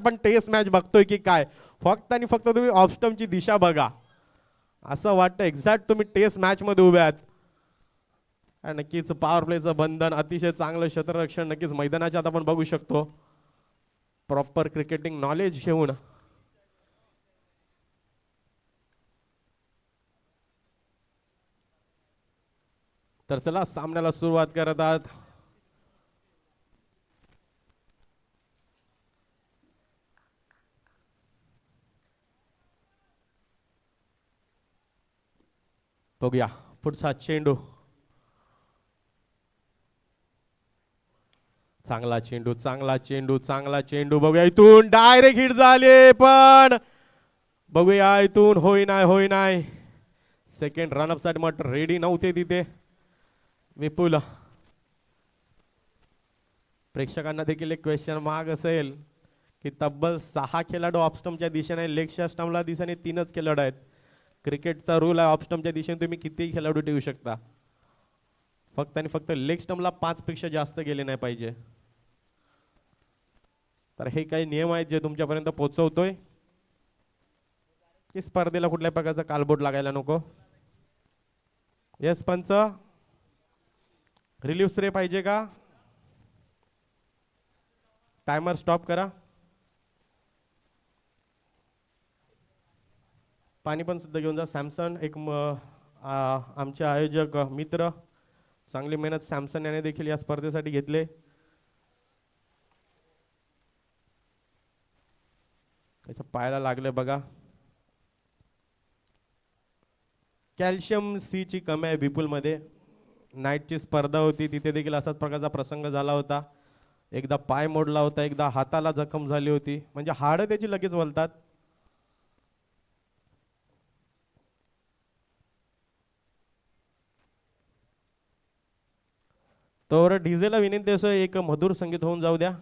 पण taste match बघतोय की काय, फक्त आणि फक्त तुम्ही ऑफ स्टंपची दिशा बघा, असं वाटतं एक्झॅक्ट तुम्ही टेस्ट मॅच मध्ये उभे आहात. नक्कीच पॉवर प्लेचं बंधन, अतिशय चांगलं क्षेत्ररक्षण नक्कीच मैदानाच्या आता आपण बघू शकतो. प्रॉपर क्रिकेटिंग नॉलेज घेऊन तर चला सामन्याला सुरुवात करत आहात. बघूया पुढचा चेंडू, चांगला चेंडू चांगला चेंडू चांगला चेंडू. बघूया इथून डायरेक्ट हिट झाले, पण बघूया इथून होई नाही. सेकंड रनअप साठी मट रेडी नव्हते तिथे विपुल. प्रेक्षकांना देखील एक क्वेश्चन मार्क असेल की तब्बल 6 खेळाडू ऑफस्टमच्या दिशेने, लेगच्या स्टंपला दिशेने 3च खेळाडू आहेत. क्रिकेटचा रूल आहे ऑफस्टमच्या दिशेने तुम्ही कितीही खेळाडू ठेवू शकता, फक्त आणि फक्त लेग स्टंपला 5 पेक्षा जास्त गेले नाही पाहिजे. तर हे काही नियम आहेत जे तुमच्यापर्यंत पोहोचवतोय की स्पर्धेला कुठल्या प्रकारचा कालबोट लागायला नको. येस पंच, रिलीफ स्प्रे पाहिजे का? टायमर स्टॉप करा. पाणी पण सुद्धा घेऊन जा. सॅमसन एक आमचे आयोजक मित्र, चांगली मेहनत सॅमसन याने देखील या स्पर्धेसाठी घेतले. त्याच्या पायाला लागले बघा. कॅल्शियम सी ची कमी आहे विपुलमध्ये. नाईटची स्पर्धा होती तिथे देखील असाच प्रकारचा प्रसंग झाला होता. एकदा पाय मोडला होता, एकदा हाताला जखम झाली होती, म्हणजे हाडं त्याची लगेच वळतात. तर डीजेला विनंती असं एक मधुर संगीत होऊन जाऊ द्या.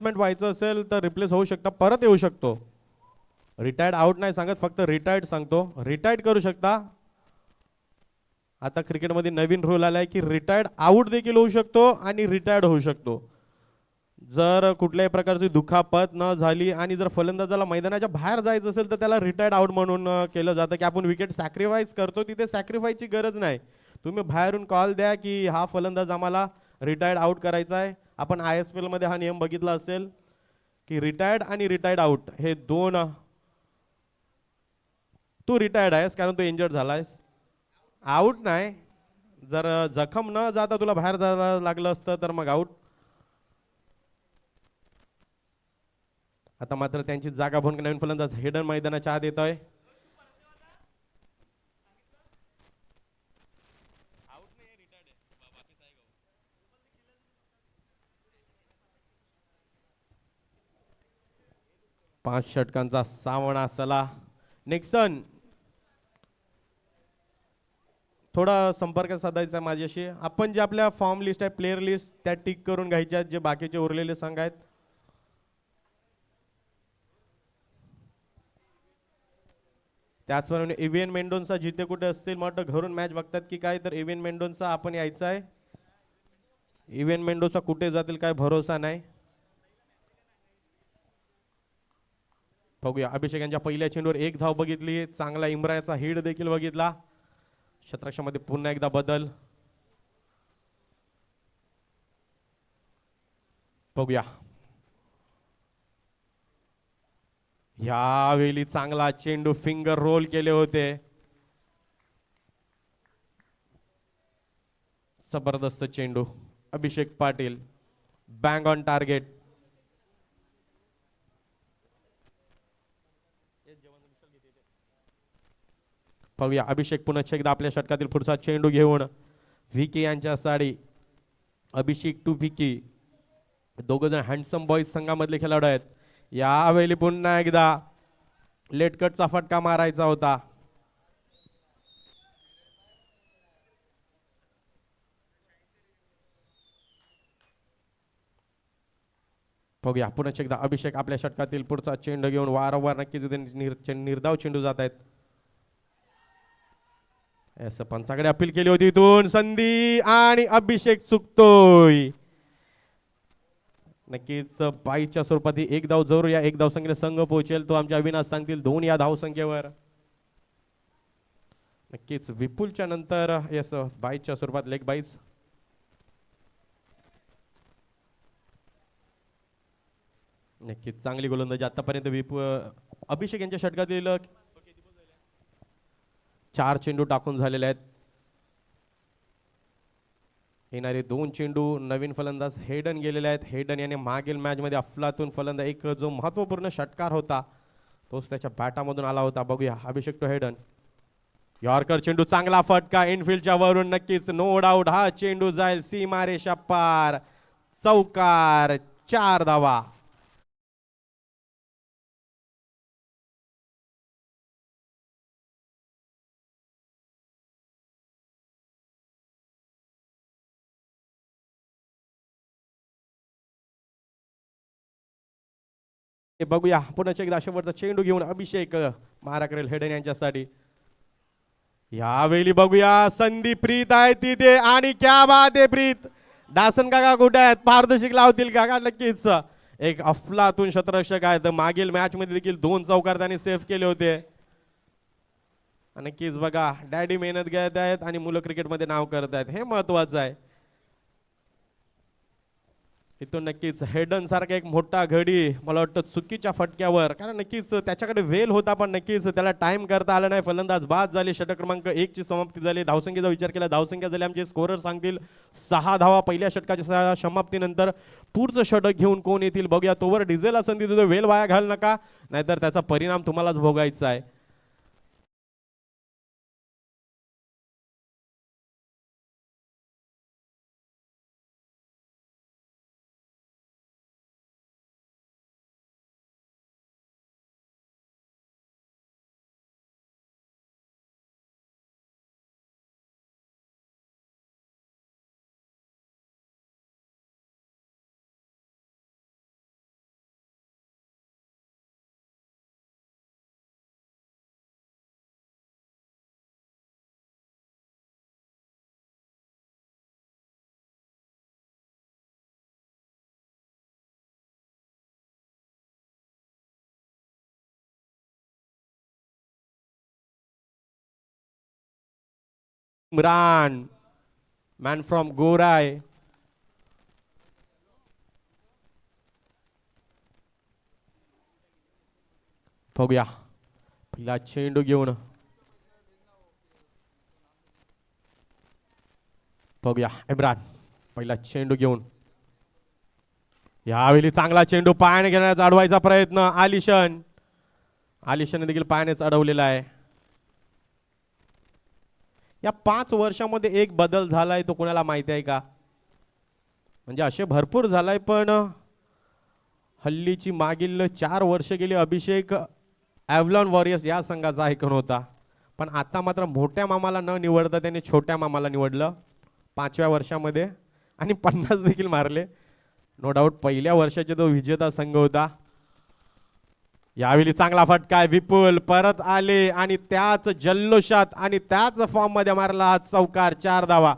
व्हायचं असेल तर रिप्लेस होऊ शकता, परत येऊ शकतो. रिटायर्ड आउट नाही सांगत, फक्त रिटायर्ड सांगतो. रिटायर्ड करू शकता. आता क्रिकेटमध्ये नवीन रूल आलाय की रिटायर्ड आउट देखील होऊ शकतो आणि रिटायर्ड होऊ शकतो. जर कुठल्याही प्रकारची दुखापत न झाली आणि जर फलंदाजाला मैदानाच्या बाहेर जायचं असेल तर त्याला रिटायर्ड आउट म्हणून केलं जातं, की आपण विकेट सॅक्रिफाईस करतो, तिथे सॅक्रिफाईसची गरज नाही. तुम्ही बाहेरून कॉल द्या की हा फलंदाज आम्हाला रिटायर्ड आउट करायचा आहे. आपण ISPL मध्ये हा नियम बघितला असेल की रिटायर्ड आणि रिटायर्ड आउट हे दोन. तू रिटायर्ड आहेस कारण तू इंजर्ड झालायस, आउट नाही. जर जखम न जाता तुला बाहेर जायला लागलं असतं तर मग आउट. आता मात्र त्यांची जागा भरून नवीन फलंदाज हेडन मैदानाच्या आत येतोय. पाच षटकांचा सामना. चला निक्सन, थोडा संपर्क साधायचा माझ्याशी. आपण जे आपल्या फॉर्म लिस्ट आहे, प्लेयर लिस्ट, त्या टिक करून घ्यायच्या जे बाकीचे उरलेले संघ आहेत. त्याचप्रमाणे एव्हीएन मेंडोन्सा जिथे कुठे असतील मग घरून मॅच बघतात की काय, तर एव्हीएन मेंडोन्सा आपण यायचं आहे. एव्हीएन मेंडोन्सा कुठे जातील काय भरोसा नाही. बघूया अभिषेक यांच्या पहिल्या चेंडूवर एक धाव बघितली, चांगला इम्रायाचा हिट देखील बघितला. क्षेत्ररक्षणामध्ये पुन्हा एकदा बदल बघूया. यावेळी चांगला चेंडू, फिंगर रोल केले होते. जबरदस्त चेंडू. अभिषेक पाटील बँग ऑन टार्गेट. बघूया अभिषेक पुन्हा एकदा आपल्या षटकातील पुढचा चेंडू घेऊन व्हीके यांच्या साडी अभिषेक टुपिकी, दोघं जण हँडसम बॉईज संघामधले खेळाडू आहेत. यावेळी पुन्हा एकदा लेट कटचा फटका मारायचा होता. बघूया पुन्हा एकदा अभिषेक आपल्या षटकातील पुढचा चेंडू घेऊन वारंवार नक्कीच निर्धाव चेंडू जात आहेत. असं पंचाकडे अपील केली होती इथून संधी आणि अभिषेक चुकतोय. नक्कीच बाईच्या स्वरूपात एक धाव जरूर या एक धाव संख्येने संघ पोहोचेल तो आमच्या अविनाश सांगतील 2 या धाव संख्येवर. नक्कीच विपुलच्या नंतर यस बाईच्या स्वरूपात लेग बाईस. नक्कीच चांगली गोलंदाजी आतापर्यंत अभिषेक यांच्या षटकातील 4 चेंडू टाकून झालेले आहेत. येणारे 2 चेंडू नवीन फलंदाज हेडन गेलेले आहेत. हेडन याने मागील मॅच मध्ये अफलातून फलंदाज एक जो महत्वपूर्ण षटकार होता तोच त्याच्या बॅटामधून आला होता. बघूया अभिषेक टू हेडन. यॉर्कर चेंडू चांगला फटका इनफिल्डच्या वरून नक्कीच नो डाऊट हा चेंडू जाईल सीमारेषा पार. चौकार 4 धावा. बघूया पुन्हा एकदा शेवटचा चेंडू घेऊन अभिषेक मारा करेल हेडन यांच्यासाठी. यावेळी बघूया संधी प्रीत आहे तिथे आणि क्या बात आहे प्रीत. दासन काका कुठे आहेत? पारदर्शक लावतील काका. नक्कीच एक अफलातून शतरक्षक आहेत. मागील मॅच मध्ये देखील 2 चौकार त्यांनी सेव्ह केले होते. नक्कीच बघा डॅडी मेहनत घेत आहेत आणि मुलं क्रिकेट मध्ये नाव करत आहेत हे महत्वाचं आहे. इथून नक्कीच हेडन सारखा एक मोठा घडी मला वाटतं चुकीच्या फटक्यावर, कारण नक्कीच त्याच्याकडे वेल होता पण नक्कीच त्याला टाइम करता आला नाही. फलंदाज बाद झाले. षटक क्रमांक 1 ची समाप्ती झाली. धावसंख्येचा विचार केला धावसंख्या झाली आमचे स्कोरर सांगतील 6 धावा पहिल्या षटकाच्या समाप्तीनंतर. पुढचं षटक घेऊन कोण येतील बघूया. तोवर डिझेलला संधी देतो. वेल वाया घाल नका नाहीतर त्याचा परिणाम तुम्हालाच भोगायचा आहे. Imran man from Gorai. बघूया पहिला चेंडू घेऊन बघूया इम्रान पहिला चेंडू घेऊन. यावेळी चांगला चेंडू पायाने घेण्याचा अडवायचा प्रयत्न. आलिशाने देखील पायानेच अडवलेला आहे. या 5 वर्षामध्ये एक बदल झालाय तो कोणाला माहिती आहे का? म्हणजे असे भरपूर झालाय पण हल्लीची मागील 4 वर्ष गेली अभिषेक ॲव्हलॉन वॉरियर्स या संघाचा आयकॉन होता पण आता मात्र मोठ्या मामाला न निवडता त्याने छोट्या मामाला निवडलं 5व्या वर्षामध्ये आणि 50 देखील मारले. नो डाऊट पहिल्या वर्षाचा तो विजेता संघ होता. यावेळी चांगला फटका आहे. विपुल परत आले आणि त्याच जल्लोषात आणि त्याच फॉर्म मध्ये मारला हा चौकार. 4 धावा.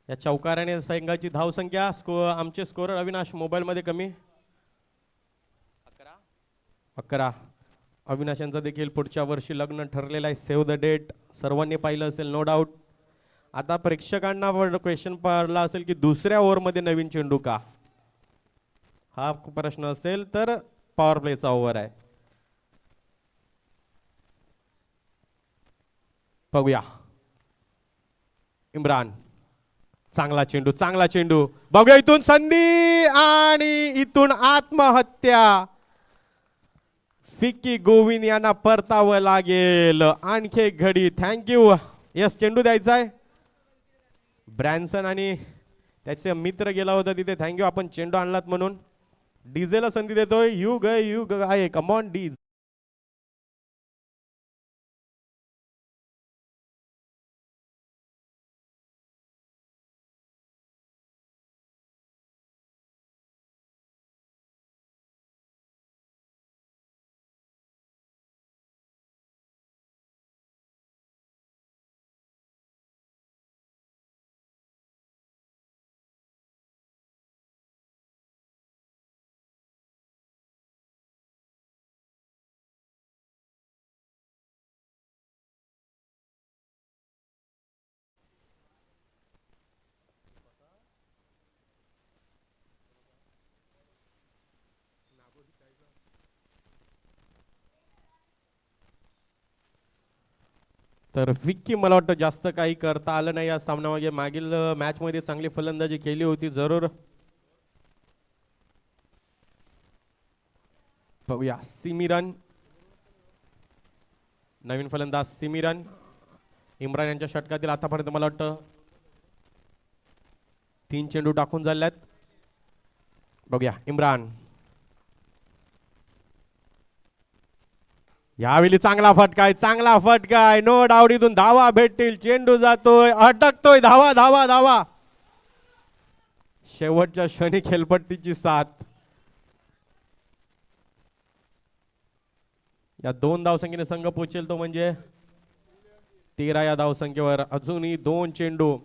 या चौकाराने संघाची धावसंख्या आमचे स्कोरर अविनाश मोबाईल मध्ये कमी 11. अविनाश यांचा देखील पुढच्या वर्षी लग्न ठरलेलं आहे. सेव्ह द डेट सर्वांनी पाहिलं असेल नो डाऊट. आता प्रेक्षकांना क्वेश्चन पडला असेल की दुसऱ्या ओव्हरमध्ये नवीन चेंडू का, हा प्रश्न असेल तर पॉवर प्लेचा ओव्हर आहे. बघूया इम्रान, चांगला चेंडू चांगला चेंडू, बघूया इथून संधी आणि इथून आत्महत्या. फिक्की गोविंद यांना परतावं लागेल आणखी एक घडी. थँक्यू. यस चेंडू द्यायचा आहे. ब्रॅन्सन आणि त्याचे मित्र गेला होता तिथे. थँक्यू आपण चेंडू आणलात म्हणून. डीजेला संधी देतोय. यू ग आहे. Come on DJ. तर विक्की मला वाटतं जास्त काही करता आलं नाही या सामन्यामध्ये. मागील मॅच मध्ये चांगली फलंदाजी केली होती जरूर. बघूया सिमिरन, नवीन फलंदाज सिमिरन. इम्रान यांच्या षटकातील आतापर्यंत मला वाटतं 3 चेंडू टाकून झाल्यात. बघूया इम्रान, यावेळी चांगला फटकाय चांगला फटकाय. नो डाऊट इथून धावा भेटतील. चेंडू जातोय अटकतोय. धावा धावा धावा. शेवटच्या क्षणी खेळपट्टीची साथ. या 2 धावसंख्येने संघ पोहोचेल तो म्हणजे 13 या धावसंख्येवर. अजूनही 2 चेंडू.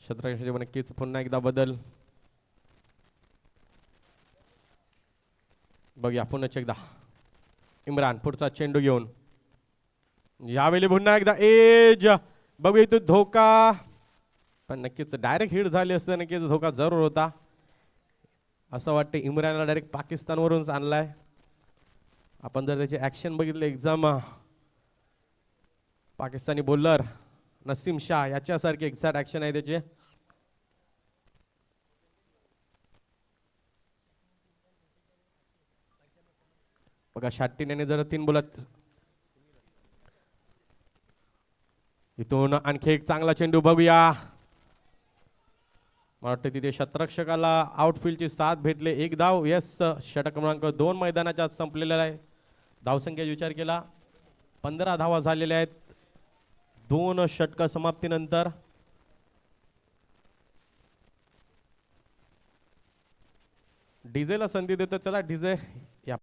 क्षेत्ररक्षणाचे नक्कीच पुन्हा एकदा बदल. बघूया पुन्हा एकदा इम्रान पुढचा चेंडू घेऊन. यावेळी पुन्हा एकदा एज. बघूया इथं धोका, पण नक्कीच डायरेक्ट हिट झाली असते. नक्कीच धोका जरूर होता. असं वाटतं इम्रानला डायरेक्ट पाकिस्तानवरूनच आणलाय. आपण जर त्याची ऍक्शन बघितली एक्झाम, पाकिस्तानी बॉलर नसीम शाह याच्यासारखी एक्झॅक्ट ऍक्शन आहे त्याची. बघा शाट्टीने जर 3 बोलत. इथून आणखी एक चांगला चेंडू. बघूया मला वाटतं तिथे शतरक्षकाला आउटफील्डची साथ भेटले. 1 धाव. यस षटक क्रमांक 2 मैदानाच्या संपलेला आहे. धावसंख्येचा विचार केला 15 धावा झालेल्या आहेत 2 षटक समाप्तीनंतर. डीजेला संधी देतो. चला डीजे या.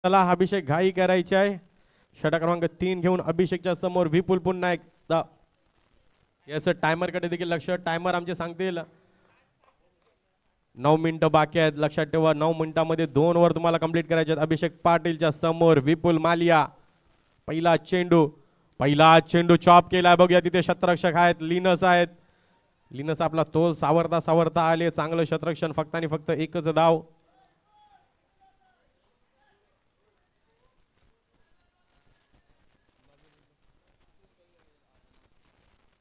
चला अभिषेक घाई करायची आहे. षटक क्रमांक 3 घेऊन अभिषेकच्या समोर विपुल पुन्हा एकदा. यस टायमर कडे देखील लक्ष. टायमर आमचे सांगतील 9 मिनिटं बाकी आहेत. लक्षात ठेवा 9 मिनिटांमध्ये 2 ओव्हर तुम्हाला कंप्लीट करायचे आहेत. अभिषेक पाटीलच्या समोर विपुल मालिया. पहिला चेंडू चॉप केला. बघूया तिथे शतरक्षक आहेत, लिनस आहेत. लिनस आपला तोल सावरता सावरता आले. चांगलं शतरक्षण. फक्त आणि फक्त एकच धाव.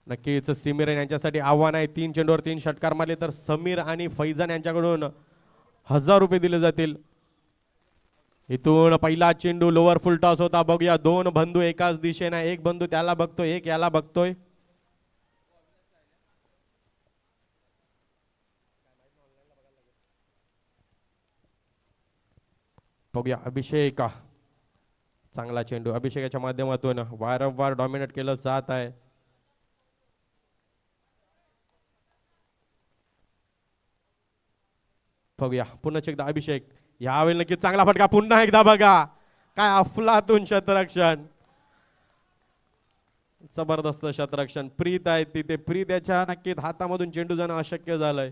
नक्कीच सिमीर यांच्यासाठी आव्हान आहे. 3 चेंडूवर 3 षटकार मारले तर समीर आणि फैजान यांच्याकडून ₹1000 दिले जातील. इथून पहिला चेंडू लोअर फुल टॉस होता. बघूया दोन बंधू एकाच दिशेने, एक बंधू त्याला बघतोय, एक याला बघतोय. बघूया अभिषेक, चांगला चेंडू अभिषेकाच्या माध्यमातून वारंवार डॉमिनेट केलं जात आहे. बघूया पुन्हा एकदा अभिषेक, यावेळी नक्की चांगला फटका. पुन्हा एकदा बघा काय अफलातून शतरक्षण, जबरदस्त शतरक्षण. प्रीत आहे तिथे, प्रीत याच्या नक्कीच हातामधून चेंडू जाणं अशक्य झालंय.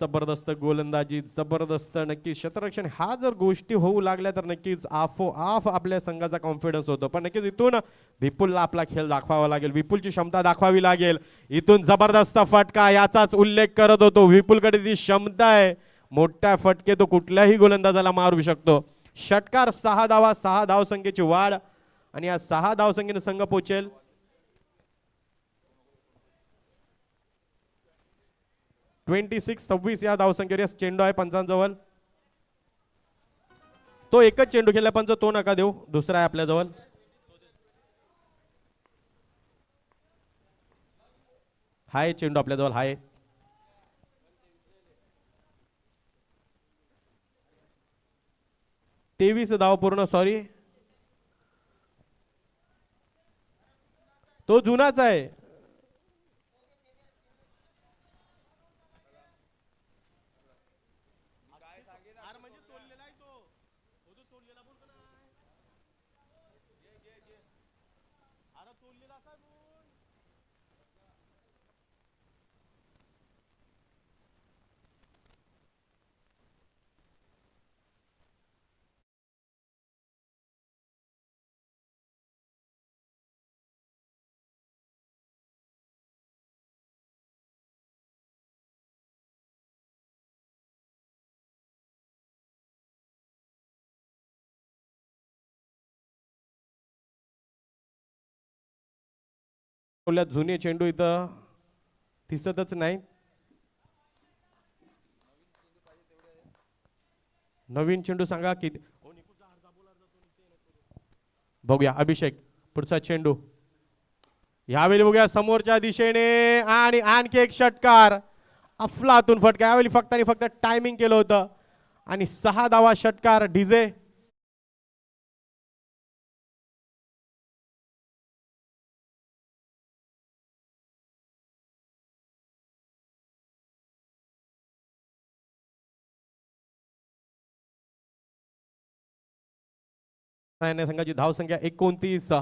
जबरदस्त गोलंदाजी, जबरदस्त नक्कीच शतरक्षण. हा जर गोष्टी होऊ लागल्या तर नक्कीच आपोआप आपल्या संघाचा कॉन्फिडन्स होतो. पण नक्कीच इथून विपुलला आपला खेळ दाखवावा लागेल, विपुलची क्षमता दाखवावी लागेल. इथून जबरदस्त फटका, याचाच उल्लेख करत होतो. विपुलकडे ती क्षमता आहे, मोठ्या फटके तो कुठल्याही गोलंदाजाला मारू शकतो. षटकार, 6 धावा, 6 धावसंख्येची वाढ आणि या 6 धावसंख्येने संघ पोहोचेल 26-26 या धावसंख्येवर. चेंडू आहे पंचांजवळ, तो एकच चेंडू खेळला पंच, तो नका देऊ, दुसरा आहे आपल्या जवळ. हाय चेंडू आपल्या जवळ हाय. तेवीस धाव पूर्ण, सॉरी तो जुनाच आहे. जुने चेंडू इथं दिसतच नाही. नवीन चेंडू सांगा किती. बघूया अभिषेक, पुढचा चेंडू यावेळी बघूया समोरच्या दिशेने आणि आणखी एक षटकार, अफलातून फटका. यावेळी फक्त आणि फक्त टायमिंग केलं होतं आणि 6 धावा. षटकार डीजे. संघाची धाव संख्या 29.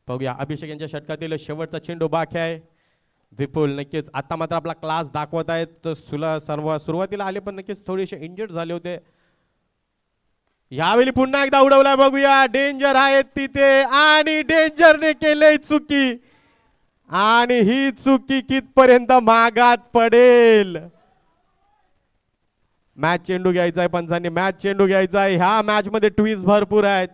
बघूया अभिषेक यांच्या षटकातील शेवटचा चेंडू बाकी आहे. विपुल नक्कीच आता मात्र आपला क्लास दाखवत आहेत. सुरुवातीला आले पण नक्कीच थोडेसे इंजर्ड झाले होते. यावेळी पुन्हा एकदा उडवलाय. बघूया डेंजर आहेत तिथे आणि डेंजरने केले चुकी आणि ही चुकी कितपर्यंत मागात पडेल. मॅच चेंडू घ्यायचा आहे पंचांनी, मॅच चेंडू घ्यायचा आहे. ह्या मॅच मध्ये ट्विस्ट भरपूर आहेत,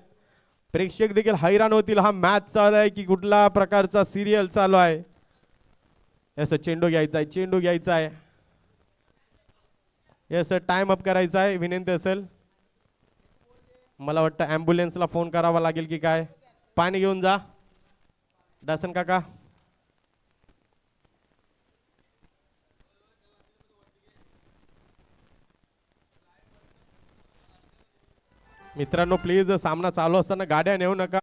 प्रेक्षक देखील हैराण होतील. हा मॅच चालू आहे की कुठला प्रकारचा सिरियल चालू आहे. असं चेंडू घ्यायचा आहे, चेंडू घ्यायचा आहे. येस टाइम अप करायचा आहे. विनंती असेल, मला वाटतं ॲम्ब्युलन्सला फोन करावा लागेल की काय. पाणी घेऊन जा दासन काका. मित्रांनो प्लीज सामना चालू असताना गाड्या नेऊ नका.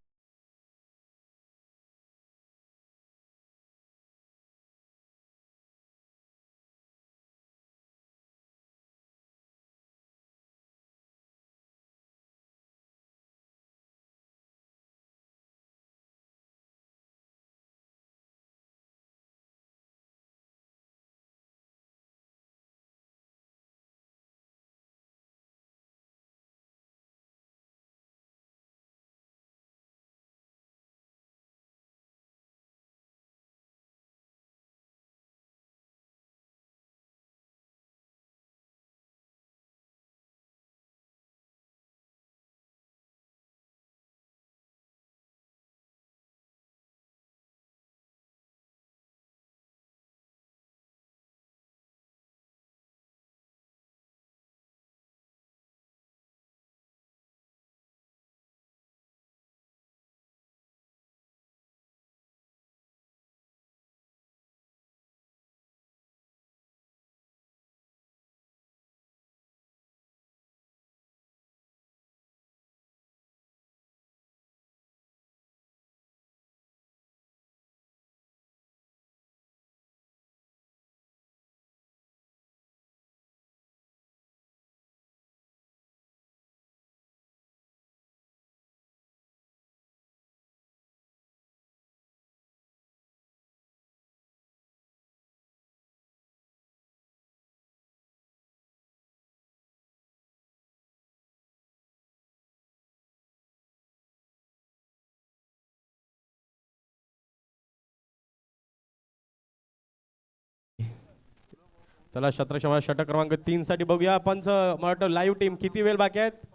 चला 17 षटक क्रमांक 3 साठी बघूया पंच मला लाईव्ह टीम किती वेळ बाकी आहेत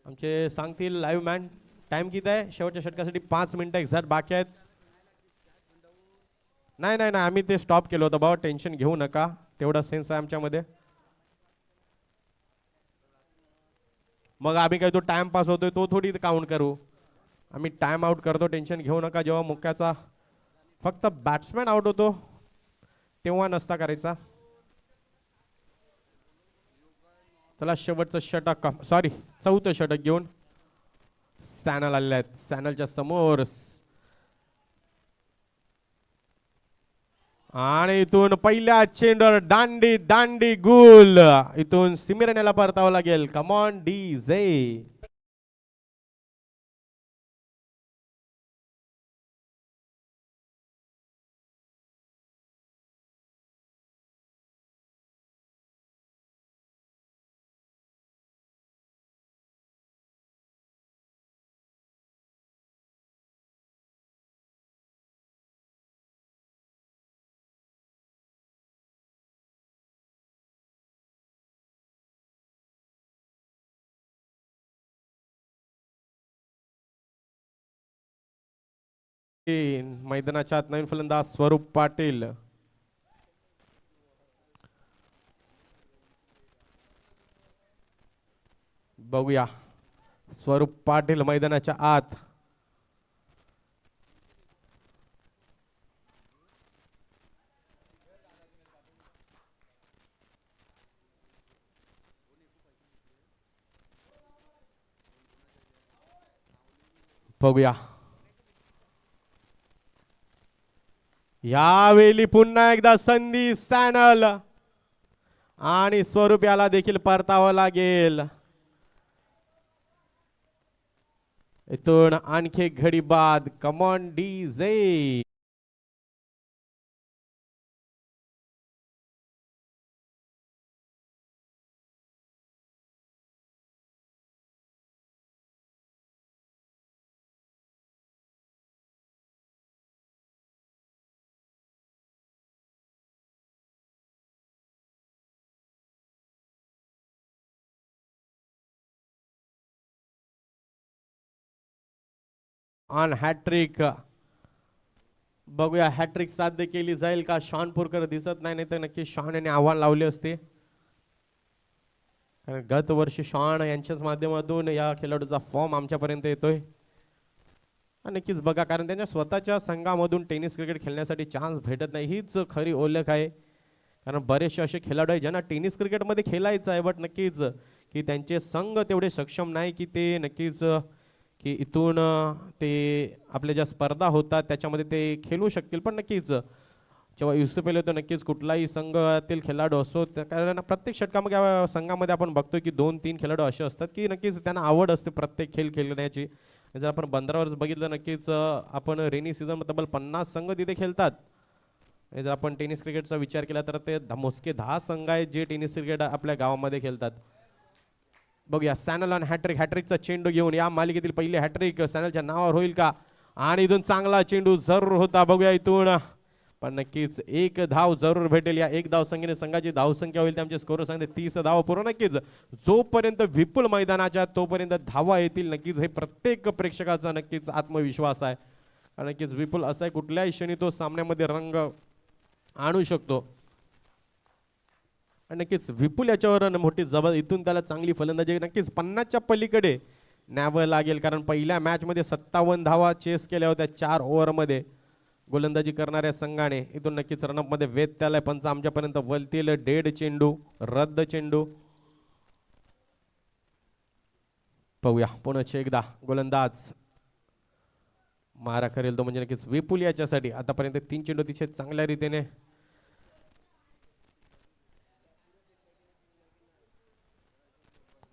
आमचे सांगतील लाईव्ह मॅन. टाइम किती आहे शेवटच्या षटकासाठी 5 मिनिटं एक्झॅक्ट बाकी आहेत. नाही नाही नाही आम्ही ते स्टॉप केलं होतं बाबा टेन्शन घेऊ नका तेवढा सेन्स आहे आमच्यामध्ये. मग आम्ही काय तो टाइम पास होतोय तो थोडी काउंट करू आम्ही टाइम आउट करतो टेन्शन घेऊ नका. जेव्हा मुक्याचा फक्त बॅट्समॅन आउट होतो तेव्हा नसता करायचा. चला शेवटचं षटक सॉरी चौथं षटक घेऊन सॅनल आलेले आहेत. सॅनलच्या समोर आणि इथून पहिल्या चेंडूवर दांडी दांडी गुल इथून सिमिरन याला परतावं लागेल. Come on DJ. मैदानाच्या आत नवीन फलंदाज स्वरूप पाटील. बघूया स्वरूप पाटील मैदानाच्या आत. बघूया यावेळी पुन्हा एकदा संधी सॅनल आणि स्वरूप याला देखील परतावं लागेल. इथून आणखी एक घडी बाद. Come on DJ. On hattrick. बघूया हॅट्रिक साध्य केली जाईल का. शॉनपूरकर दिसत नाही तर नक्की शॉन यांनी आव्हान लावले असते कारण गत वर्षी शॉन यांच्याच माध्यमातून या खेळाडूचा फॉर्म आमच्यापर्यंत येतोय. नक्कीच बघा कारण त्यांच्या स्वतःच्या संघामधून टेनिस क्रिकेट खेळण्यासाठी चान्स भेटत नाही हीच खरी ओळख आहे. कारण बरेचसे असे खेळाडू आहेत ज्यांना टेनिस क्रिकेटमध्ये खेळायचं आहे बट नक्कीच की त्यांचे संघ तेवढे सक्षम नाही की ते नक्कीच की इथून ते आपल्या ज्या स्पर्धा होतात त्याच्यामध्ये ते खेळू शकतील. पण नक्कीच जेव्हा UCPL येतो नक्कीच कुठलाही संघातील खेळाडू असो कारण प्रत्येक षटकामध्ये संघामध्ये आपण बघतो की 2-3 खेळाडू असे असतात की नक्कीच त्यांना आवड असते प्रत्येक खेळ खेळण्याची. जर आपण बंदरावर बघितलं नक्कीच आपण रेनी सीझन तब्बल 50 संघ तिथे खेळतात. जर आपण टेनिस क्रिकेटचा विचार केला तर ते मोजके 10 संघ आहेत जे टेनिस क्रिकेट आपल्या गावामध्ये खेळतात. बघूया सॅनल आणि हॅट्रिक. हॅट्रिकचा चेंडू घेऊन या मालिकेतील पहिले हॅट्रिक सॅनलच्या नावावर होईल का. आणि इथून चांगला चेंडू जरूर होता. बघूया इथून पण नक्कीच एक धाव जरूर भेटेल. या एक धाव संख्येने संघाची धावसंख्या होईल त्यांचे स्कोर सांगते 30 धाव पूर्ण. नक्कीच जोपर्यंत विपुल मैदानाच्या तोपर्यंत धावा येतील नक्कीच हे प्रत्येक प्रेक्षकाचा नक्कीच आत्मविश्वास आहे. नक्कीच विपुल असा आहे कुठल्याही क्षणी तो सामन्यामध्ये रंग आणू शकतो. आणि नक्कीच विपुल याच्यावर मोठी जबाब इथून त्याला चांगली फलंदाजी नक्कीच 50च्या पलीकडे न्यावं लागेल कारण पहिल्या मॅच मध्ये 57 धावा चेस केल्या होत्या 4 ओव्हरमध्ये गोलंदाजी करणाऱ्या संघाने. इथून नक्कीच रनअप मध्ये वेध त्याला पंच आमच्यापर्यंत वलतील. डेड चेंडू रद्द चेंडू. पाहूया पुन्हा एकदा गोलंदाज मारा करेल तो म्हणजे नक्कीच विपुल याच्यासाठी. आतापर्यंत 3 चेंडू तिथे चांगल्या रीतीने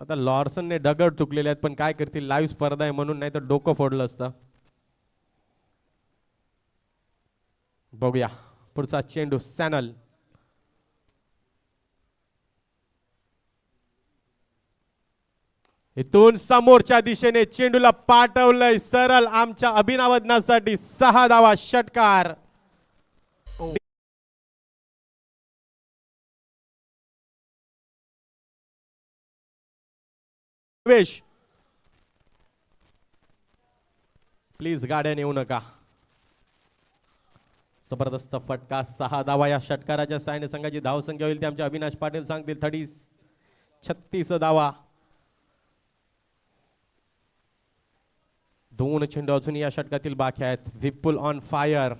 आता लॉर्सनने दगड चुकलेले आहेत पण काय करतील लाईव्ह स्पर्धा आहे म्हणून नाही तर डोकं फोडलं असतं. बघूया पुढचा चेंडू सॅनल. इथून समोरच्या दिशेने चेंडूला पाठवलंय सरळ आमच्या अभिनवनासाठी 6 धावा षटकार. प्रवेश प्लीज गाड्या नेऊ नका. जबरदस्त फटका 6 धावा या षटकाराच्या साहाय्याने संघाची धावसंख्या होईल ते आमचे अविनाश पाटील सांगतील. 36 धावा. 2 चेंडू अजून या षटकातील बाकी आहेत. विपुल ऑन फायर.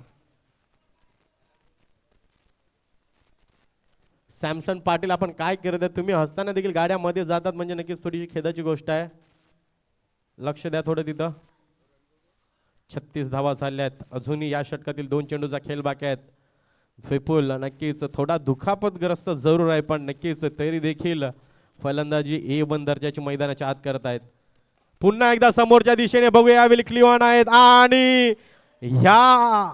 सॅमसन पाटील आपण काय करत आहे? तुम्ही हसताना देखील गाड्या मध्ये जातात म्हणजे नक्कीच थोडीशी खेदाची गोष्ट आहे. लक्ष द्या थोडं तिथं. 36 धावा झाल्या आहेत. अजूनही या षटकातील 2 चेंडूचा खेळ बाकी आहेत. विपुल नक्कीच थोडा दुखापतग्रस्त जरूर आहे पण नक्कीच तरी देखील फलंदाजी A1 दर्जाची मैदानाच्या आत करत आहेत. पुन्हा एकदा समोरच्या दिशेने बघूया. यावेळी क्लिव्हन आहेत आणि ह्या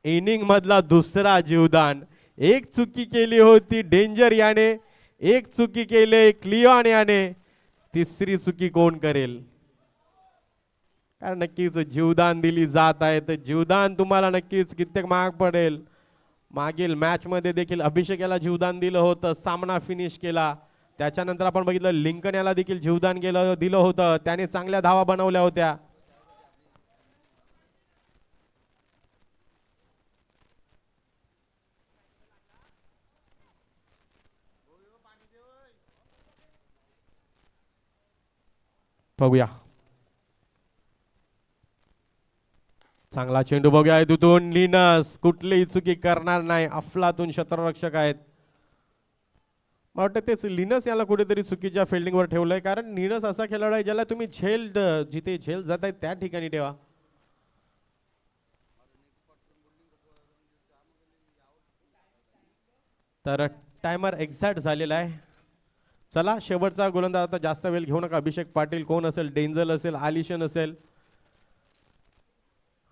इनिंग मधला दुसरा जीवदान. एक चुकी केली होती डेंजर याने, एक चुकी केली क्लिव्हन याने, तिसरी चुकी कोण करेल? कारण नक्कीच जीवदान दिली जात आहे तर जीवदान तुम्हाला नक्कीच कित्येक महाग पडेल. मागील मॅच मध्ये देखील अभिषेक याला जीवदान दिलं होतं, सामना फिनिश केला. त्याच्यानंतर आपण बघितलं लिंकन याला देखील जीवदान दिलं होतं, त्याने चांगल्या धावा बनवल्या होत्या. बघूया चांगला चेंडू बघूया तिथून. लिनस कुठलीही चुकी करणार नाही. अफलातून क्षेत्ररक्षक आहेत. मला वाटतं तेच लिनस याला कुठेतरी चुकीच्या फिल्डिंगवर ठेवलंय. कारण लिनस असा खेळाडू आहे ज्याला तुम्ही जिथे झेल जात आहे त्या ठिकाणी ठेवा. तर टायमर एक्झॅक्ट झालेला आहे. चला शेवटचा गोलंदाज. आता जास्त वेळ घेऊ नका. अभिषेक पाटील कोण असेल? डेंजल असेल, आलिशन असेल.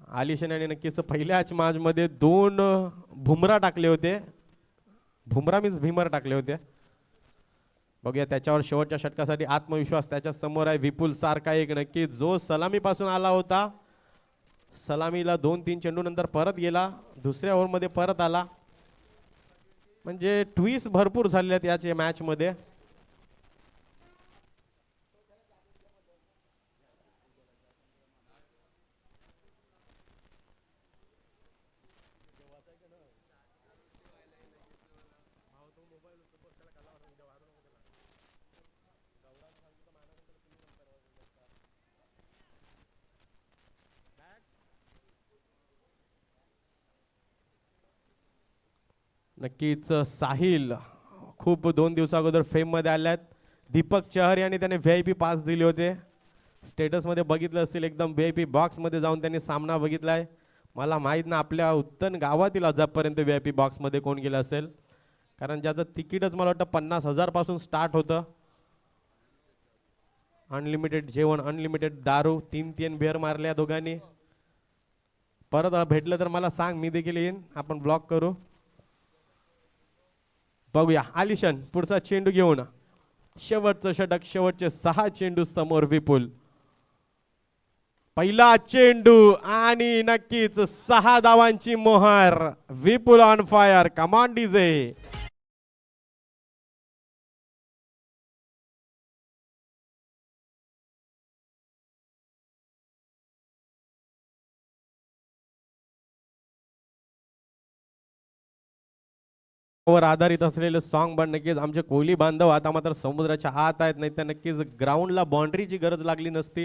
आलिशन याने नक्कीच पहिल्या मॅच मध्ये 2 भुमरा टाकले होते. भुमरा मीन्स भीमर टाकले होते. बघूया त्याच्यावर शेवटच्या षटकासाठी आत्मविश्वास त्याच्या समोर आहे. विपुल सारखा एक नक्की जो सलामी पासून आला होता, सलामीला 2-3 चेंडू नंतर परत गेला, दुसऱ्या ओव्हर मध्ये परत आला. म्हणजे ट्विस्ट भरपूर झालेले आहेत याच्या मॅच मध्ये. नक्कीच साहिल खूप 2 दिवसा अगोदर फेम मध्ये आल्यात. दीपक चहर याने त्याने VIP पास दिले होते. स्टेटस मध्ये बघितलं असेल एकदम VIP बॉक्स मध्ये जाऊन त्यांनी सामना बघितलाय. मला माहित ना आपल्या उत्तन गावातील आजपर्यंत VIP बॉक्स मध्ये कोण गेला असेल. कारण ज्याचं तिकीटच मला वाटतं 50,000 पासून स्टार्ट होतं. अनलिमिटेड जेवण, अनलिमिटेड दारू, 3 बिअर मारल्या दोघांनी. परत भेटलं तर मला सांग, मी देखील येईन, आपण ब्लॉक करू. बघूया आलिशन पुढचा चेंडू घेऊन. शेवटचं षटक, शेवटचे 6 चेंडू समोर. विपुल पहिला चेंडू आणि नक्कीच 6 धावांची मोहर. विपुल ऑन फायर. कमान डीजे. वर आधारित असलेले सॉन्ग पण नक्कीच आमचे कोहली बांधव आता मात्र समुद्राच्या आत आहेत. नाही तर नक्कीच ग्राउंडला बाउंड्रीची गरज लागली नसती.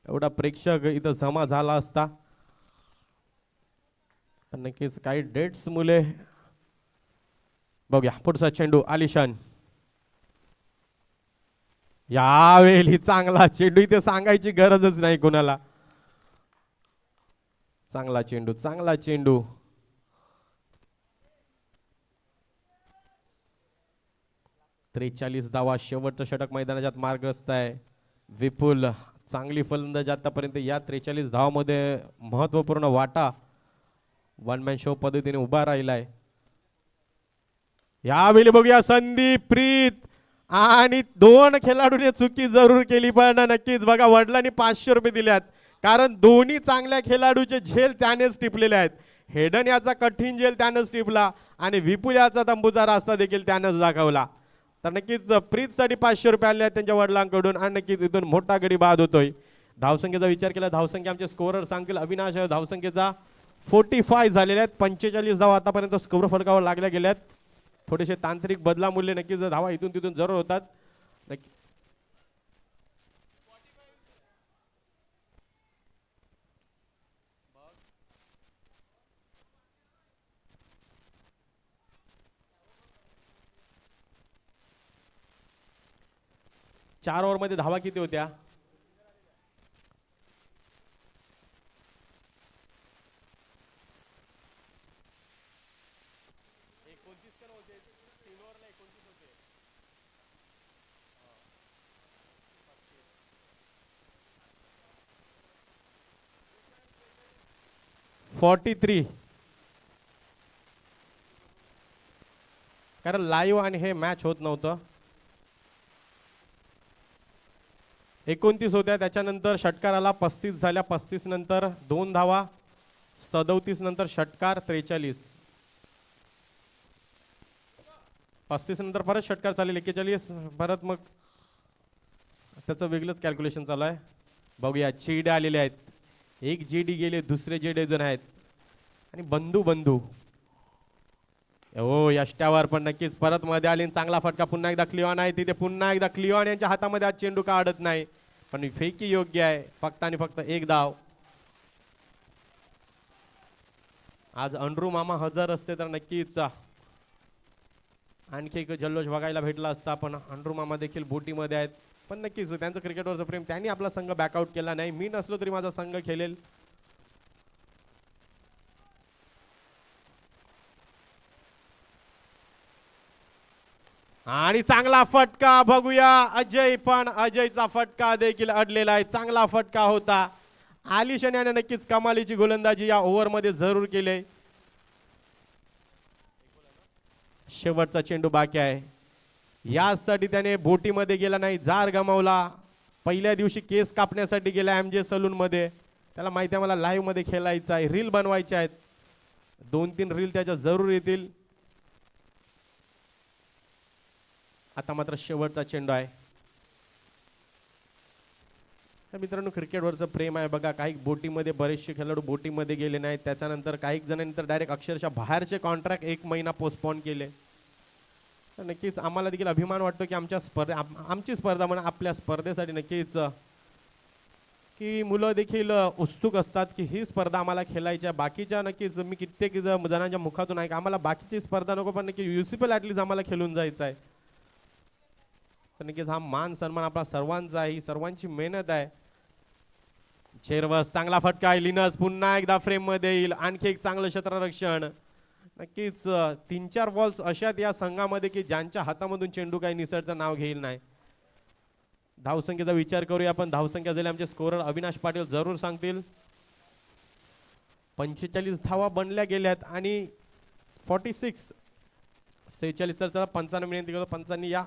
एवढा प्रेक्षक इथं जमा झाला असता. नक्कीच काही डेट्स मुले. बघूया पुढचा चेंडू. आलिशान यावेळी चांगला चेंडू. इथे सांगायची गरजच नाही कोणाला. चांगला चेंडू, चांगला चेंडू. त्रेचाळीस धावा. शेवटचं षटक मैदानाच्या मार्गस्थ आहे. विपुल चांगली फलंदाज आतापर्यंत या 43 धावामध्ये महत्वपूर्ण वाटा वन मॅन शो पद्धतीने उभा राहिलाय. यावेळी बघूया संदीप प्रीत आणि 2 खेळाडूंनी चुकी जरूर केली पण नक्कीच बघा वडिलांनी 500 रुपये दिल्यात. कारण दोन्ही चांगल्या खेळाडूचे झेल त्यानेच टिपलेले आहेत. हेडन याचा कठीण झेल त्यानेच टिपला आणि विपुल याचा तंबूचा रास्ता देखील त्यानेच दाखवला. तर नक्कीच प्रीतसाठी 500 रुपये आले आहेत त्यांच्या वडिलांकडून आणि नक्कीच इथून मोठा गडी बाद होतोय. धावसंख्येचा विचार केला, धावसंख्या आमचे स्कोरर सांगतील. अविनाश धावसंख्येचा 45 झालेल्या आहेत. 45 धावा आतापर्यंत स्कोर फलकावर लागल्या गेल्यात. थोडेसे तांत्रिक बदलामुळे नक्कीच धावा इथून तिथून जरूर होतात. नक्की 4 ओव्हरमध्ये धावा किती होत्या? .43 कारण लाईव्ह आणि हे मॅच होत नव्हतं. 29 होत्या, त्याच्यानंतर षटकार आला. 35 झाल्या. 35 नंतर 2 धावा. 37 नंतर षटकार. 43. 35 नंतर परत षटकार चालेल. 41 परत मग त्याचं वेगळंच कॅल्क्युलेशन चालू आहे. बघूया चेडे आलेले आहेत. एक जेडी गेले, दुसरे जेडे जण आहेत आणि बंधू बंधू हो यष्ट्यावर पण नक्कीच परत मध्ये आली. चांगला फटका पुन्हा एकदा क्लिओन आहे तिथे. पुन्हा एकदा क्लिओन यांच्या हातामध्ये आज चेंडू का अडत नाही, पण फेकी योग्य आहे. फक्त आणि फक्त एक धाव. आज अंड्रू मामा हजर असते तर नक्कीच आणखी एक जल्लोष बघायला भेटला असता, पण अंड्रू मामा देखील बोटीमध्ये आहेत. पण नक्कीच त्यांचं क्रिकेटवरचं प्रेम, त्यांनी आपला संघ बॅकआउट केला नाही. मी नसलो तरी माझा संघ खेळेल. आणि चांगला फटका बघूया अजय, पण अजयचा फटका देखील अडलेला आहे. चांगला फटका होता. आलिशान याने नक्कीच कमालीची गोलंदाजी या ओव्हरमध्ये जरूर केले. शेवटचा चेंडू बाकी आहे. यासाठी त्याने बोटीमध्ये गेला नाही, जार गमावला. पहिल्या दिवशी केस कापण्यासाठी गेला एमजे सलून मध्ये. त्याला माहिती आहे मला लाईव्ह मध्ये खेळायचं आहे, रील बनवायचे आहेत. 2-3 रील त्याच्या जरूर येतील. आता मात्र शेवटचा चेंडू आहे. तर मित्रांनो क्रिकेटवरचं प्रेम आहे बघा. काही बोटीमध्ये बरेचसे खेळाडू बोटीमध्ये गेले नाहीत. त्याच्यानंतर काही जणांनी तर डायरेक्ट अक्षरशः बाहेरचे कॉन्ट्रॅक्ट 1 महिना पोस्टपोन केले. तर नक्कीच आम्हाला देखील अभिमान वाटतो की आमची स्पर्धा म्हणा आपल्या स्पर्धेसाठी नक्कीच की मुलं देखील उत्सुक असतात की ही स्पर्धा आम्हाला खेळायची आहे. बाकीच्या नक्कीच मी कित्येक जणांच्या मुखातून आहे की आम्हाला बाकीची स्पर्धा नको, पण नक्की म्युनिसिपल ॲटलीस्ट आम्हाला खेळून जायचं आहे. तर नक्कीच हा मान सन्मान आपला सर्वांचा आहे, ही सर्वांची मेहनत आहे. चेरवस चांगला फटका आहे. लिनस पुन्हा एकदा फ्रेम मध्ये येईल. आणखी एक चांगलं क्षेत्ररक्षण. नक्कीच 3-4 बॉल्स अशात या संघामध्ये की ज्यांच्या हातामधून चेंडू काही निसर्गचं नाव घेईल नाही. धावसंख्येचा विचार करूया आपण. धावसंख्या झाली आमचे स्कोरर अविनाश पाटील जरूर सांगतील. 45 धावा बनल्या गेल्यात आणि 46 46 तर चला 55 विनंती करतो. 55 या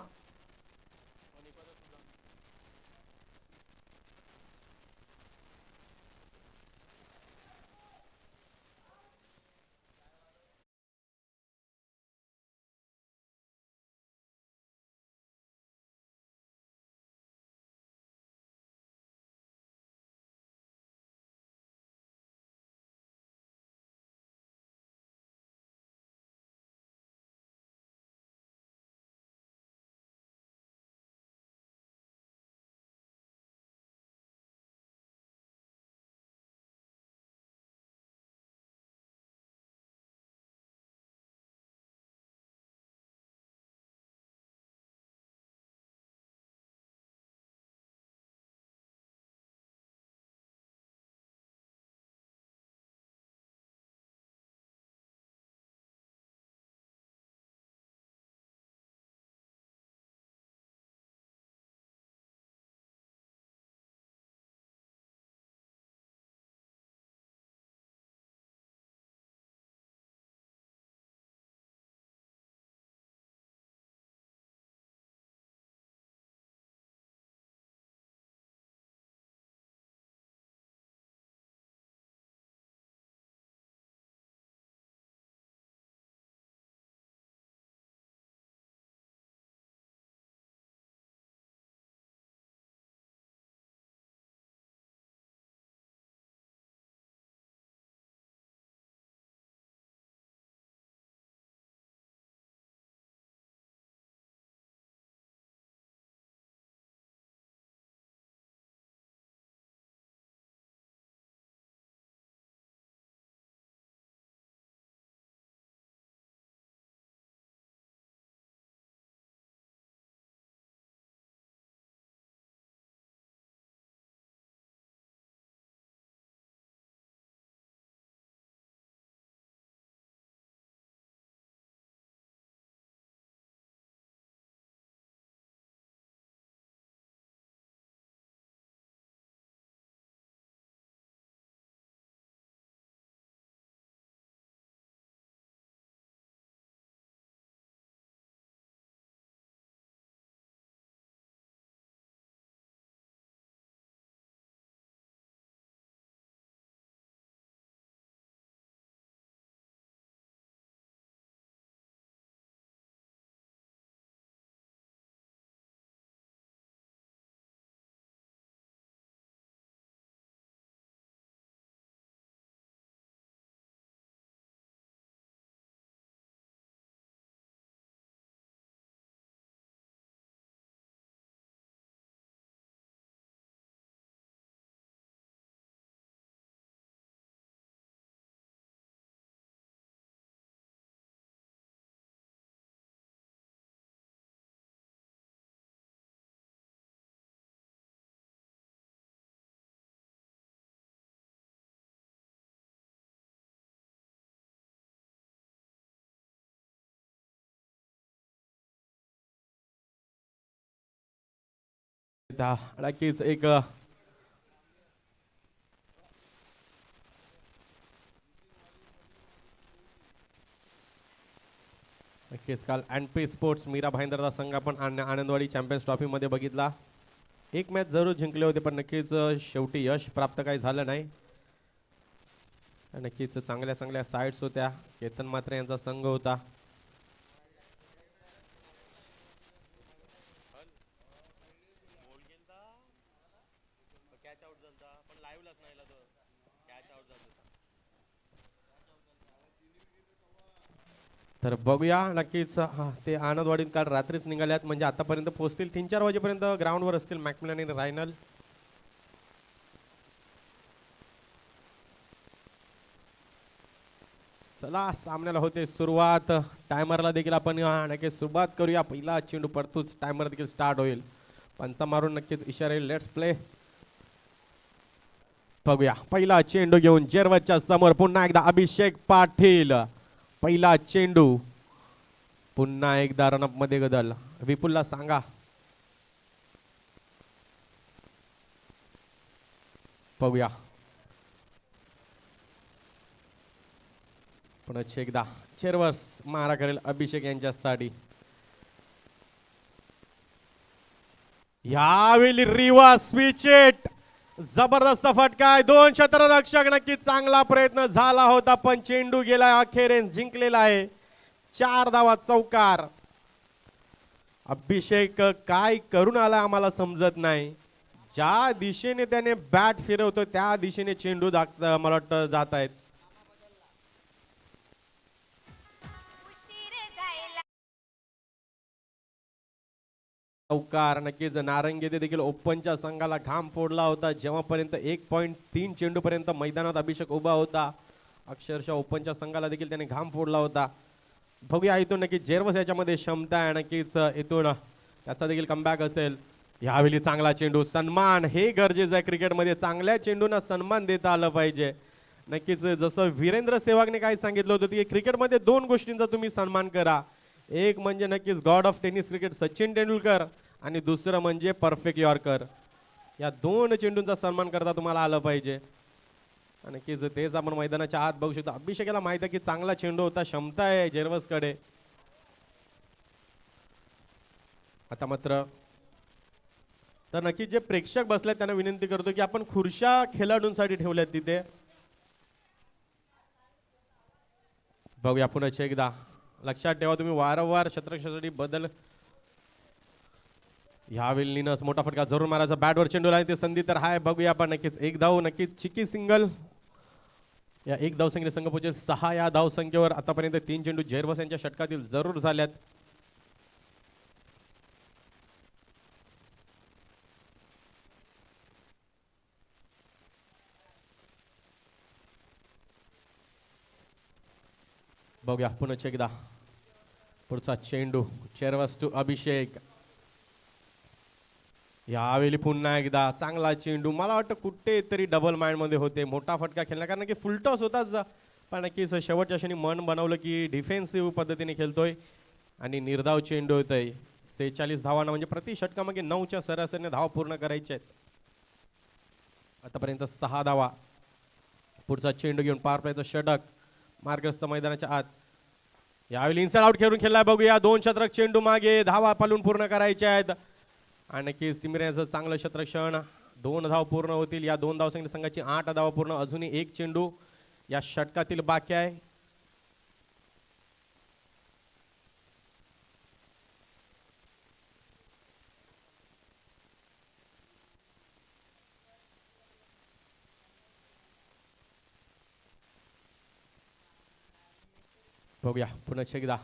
त्या नक्कीच एक नक्कीच काल एनपी स्पोर्ट्स मीरा भाईंदरचा संघ आपण आनंदवाडी चॅम्पियन्स ट्रॉफी मध्ये बघितला. एक मॅच जरूर जिंकले होते पण नक्कीच शेवटी यश प्राप्त काही झालं नाही. नक्कीच चांगल्या चांगल्या साइड्स होत्या. केतन मात्रे यांचा संघ होता. तर बघूया नक्कीच ते आनंदवाडीत काल रात्रीच निघाल्यात म्हणजे आतापर्यंत पोहोचतील 3-4 वाजेपर्यंत ग्राउंडवर असतील मॅकमिलन आणि रायनल. चला सामन्याला होते सुरुवात. टायमरला देखील आपण नक्कीच सुरुवात करूया. पहिला चेंडू पडतोच टायमर देखील स्टार्ट होईल. पंचा मारून नक्कीच इशारा येईल. Let's play. बघूया पहिला चेंडू घेऊन जेरवतच्या समोर पुन्हा एकदा अभिषेक पाटील. पहिला चेंडू पुन्हा एकदा रनअप मध्ये बदल. विपुलला सांगा. बघूया पुन्हा एकदा चेरवस मारा करेल अभिषेक यांच्यासाठी. यावेळी रिवर्स विकेट जबरदस्त फटका आहे. 2 क्षेत्ररक्षक नक्की चांगला प्रयत्न झाला होता पण चेंडू गेला अखेरेस जिंकलेला आहे. 4 धावा चौकार. अभिषेक काय करून आला आम्हाला समजत नाही. ज्या दिशेने त्याने बॅट फिरवतो त्या दिशेने चेंडू मला वाटतं जात आहेत. चौकार. नक्कीच नारंगी देखील ओपनच्या संघाला घाम फोडला होता जेव्हापर्यंत 1.3 चेंडू पर्यंत मैदानात अभिषेक उभा होता. अक्षरशः ओपनच्या संघाला देखील त्याने घाम फोडला होता. बघूया इथून नक्कीच जेरवस याच्यामध्ये क्षमता आहे. नक्कीच इथून त्याचा देखील कमबॅक असेल. यावेळी चांगला चेंडू. सन्मान हे गरजेचं आहे क्रिकेटमध्ये. चांगल्या चेंडूंना सन्मान देता आलं पाहिजे. नक्कीच जसं वीरेंद्र सेहवागने काय सांगितलं होतं की क्रिकेटमध्ये 2 गोष्टींचा तुम्ही सन्मान करा. एक म्हणजे नक्कीच God of tennis cricket Sachin Tendulkar आणि दुसरं म्हणजे परफेक्ट यॉर्कर. या 2 चेंडूंचा सन्मान करता तुम्हाला आलं पाहिजे. नक्कीच तेच आपण मैदानाच्या आत बघू शकतो. अभिषेकाला माहिती आहे की चांगला चेंडू होता. क्षमता आहे जेरवस कडे. आता मात्र तर नक्कीच जे प्रेक्षक बसले त्यांना विनंती करतो की आपण खुर्च्या खेळाडूंसाठी ठेवल्यात तिथे. बघूया पुन्हा एकदा. लक्षात ठेवा तुम्ही वारंवार क्षेत्ररक्षकासाठी बदल. यावेळी लिनस मोठा फटका जरूर मारायचा. बॅटवर चेंडू लागते संधी तर हाय. बघूया आपण नक्कीच एक धाव. नक्कीच चिकी सिंगल. या एक धाव संख्येने संघ पोहोचेल 6. या धाव संख्येवर आतापर्यंत 3 चेंडू जेरवस यांच्या षटकातील जरूर झाल्यात. बघूया पुन्हा एकदा. पुढचा चेंडू चेरवस टू अभिषेक. यावेळी पुन्हा एकदा चांगला चेंडू. मला वाटतं कुठेतरी डबल माइंड मध्ये होते. मोठा फटका खेळला कारण की फुलटॉस होताच पण नक्कीच शेवटच्या क्षणी मन बनवलं की डिफेन्सिव्ह पद्धतीने खेळतोय आणि निर्धाव चेंडू होतोय. 46 धावांना म्हणजे प्रति षटकामागे 9च्या सरासरीने धाव पूर्ण करायचे आहेत. आतापर्यंत 6 धावा. पुढचा चेंडू घेऊन पार प्लेचं षटक मार्गस्थ मैदानाच्या आत. यावेळी इनसाइड आउट खेळून खेळलाय. बघूया 2 षटक चेंडू मागे. धावा पालून पूर्ण करायच्या आहेत आणि की सिमऱ्याचं चांगलं क्षेत्ररक्षण. 2 धाव पूर्ण होतील. या 2 धाव संघाची 8 धावा पूर्ण. अजूनही 1 चेंडू या षटकातील बाकी आहे. बघूया पुन्हा एकदा.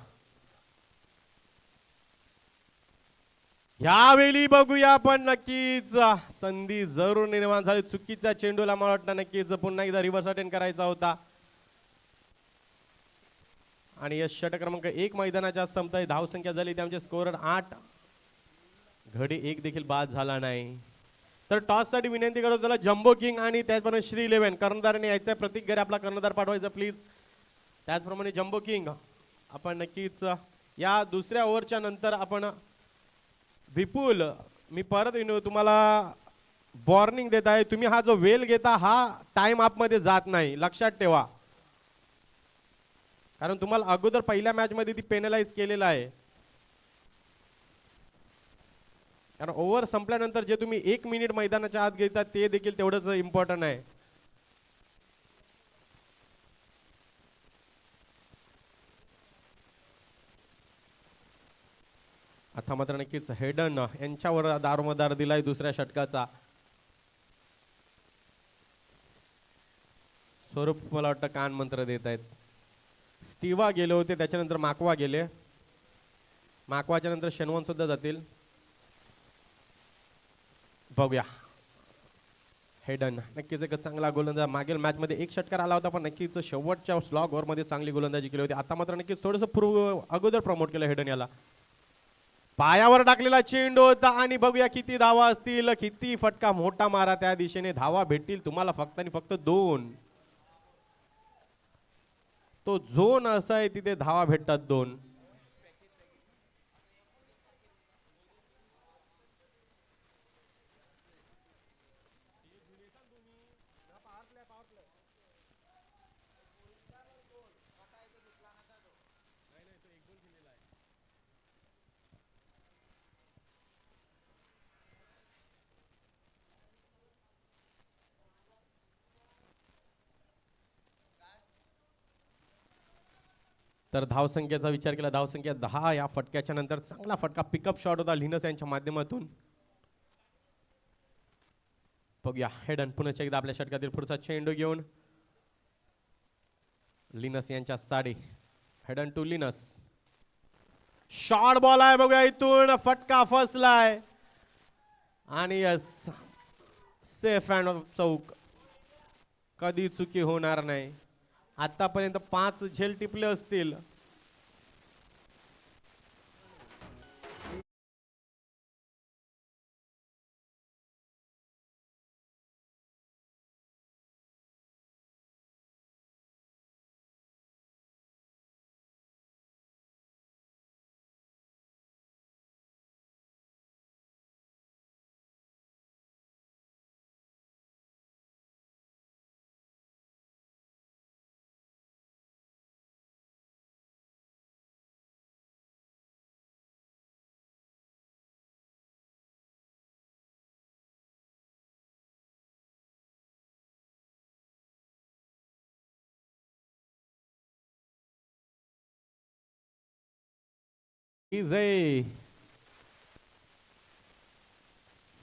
यावेळी बघूया पण नक्कीच संधी जरूर निर्माण झाली. चुकीच्या चेंडूला मला वाटतं नक्कीच पुन्हा एकदा रिव्हर्स अटेंड करायचा होता आणि या षटक क्रमांक 1 मैदानाच्या संपताय. धाव संख्या झाली त्यामध्ये स्कोरर 8. घडी 1 देखील बाद झाला नाही. तर टॉस साठी विनंती करतो त्याला जम्बो किंग आणि त्याचप्रमाणे श्री 11 कर्णधाराने यायचं. प्रतीक घरे आपला कर्णधार पाठवायचा प्लीज. त्याचप्रमाणे जम्बो किंग आपण नक्कीच या दुसऱ्या ओव्हरच्या नंतर आपण विपुल मी परत तुम्हाला वॉर्निंग देत आहे, तुम्ही हा जो वेल घेता हा टाइम अप मध्ये जात नाही, लक्षात ठेवा. कारण तुम्हाला अगोदर पहिल्या मॅच मध्ये ती पेनलाइज केलेला आहे. कारण ओव्हर संपल्यानंतर जे तुम्ही 1 मिनिट मैदानाच्या आत घेता ते देखील तेवढंच इम्पॉर्टंट आहे. आता मात्र नक्कीच हेडन यांच्यावर दारोमदार दिलाय दुसऱ्या षटकाचा. स्वरूप मला वाटतं कान मंत्र देत आहेत. स्टीवा गेले होते, त्याच्यानंतर माकवा गेले, माकवाच्या नंतर शनवन सुद्धा जातील. बघूया. हेडन नक्कीच एक चांगला गोलंदाज, मागील मॅच मध्ये एक षटकार आला होता, पण नक्कीच शेवटच्या स्लॉग ओव्हर मध्ये चांगली गोलंदाजी केली होती. आता मात्र नक्कीच थोडंसं अगोदर प्रमोट केलं हेडन याला. पायावर टाकलेला चेंडू होता आणि बघूया किती धावा असतील, किती फटका मोठा मारा त्या दिशेने, धावा भेटतील तुम्हाला फक्त आणि फक्त 2. तो झोन असा आहे तिथे धावा भेटतात 2. तर धावसंख्येचा विचार केला, धावसंख्या 10 या फटक्याच्या नंतर चांगला फटका पिकअप शॉट होता लिनस यांच्या माध्यमातून. बघूया हेडन पुन्हा एकदा आपल्या षटकातील पुढचा चेंडू घेऊन लिनस यांच्या साडी. Hayden to Linus, short ball आहे, बघूया इथून फटका फसलाय आणि यस सेफ अँड चौक. कधी चुकी होणार नाही. आतापर्यंत 5 झेल टिपले असतील.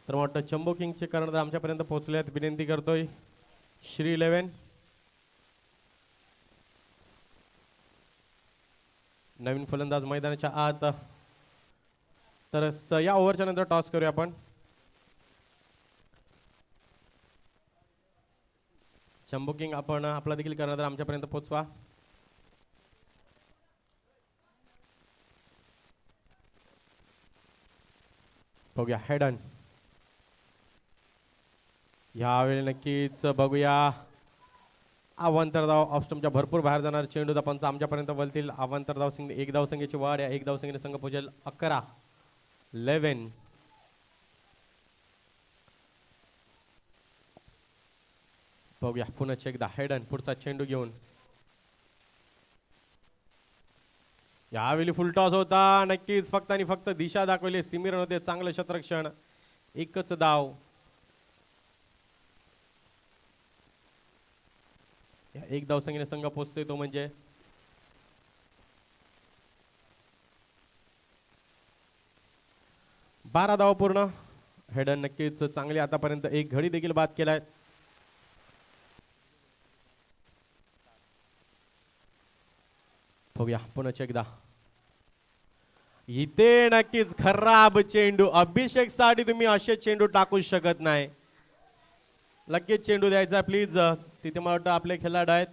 तर वाटतं चंबो किंगचे कर्णधार आमच्यापर्यंत पोहोचले, विनंती करतोय श्री 11. नवीन फलंदाज मैदानाच्या आत. तर या ओव्हरच्या नंतर टॉस करूया आपण. चंबो किंग आपण आपला देखील कर्णधार आमच्यापर्यंत पोहोचवा. बघूया हेडन यावेळी नक्कीच बघूया. अवांतरधाव ऑफस्टमच्या भरपूर बाहेर जाणार चेंडूचा पंच आमच्यापर्यंत वळतील. अवांतरधाव संघ एक धाव संख्येची वाढ आहे, एक धाव संख्येने संघ पोहोचेल 11. बघूया पुन्हा एकदा हेडन पुढचा चेंडू घेऊन. यावेळी फुल टॉस होता, नक्कीच फक्त आणि फक्त दिशा दाखवली सिमिरन होते, चांगलं क्षेत्ररक्षण, एकच धाव. एक धाव संख्येने संघ पोहोचतोय तो म्हणजे 12 धाव पूर्ण. हेडन नक्कीच चांगली आतापर्यंत एक घडी देखील बाद केलाय. बघूया पुन्हा एकदा. इथे नक्कीच खराब चेंडू. अभिषेक साठी तुम्ही असे चेंडू टाकू शकत नाही. लगेच चेंडू द्यायचा प्लीज. तिथे मला वाटतं आपले खेळाडू आहेत.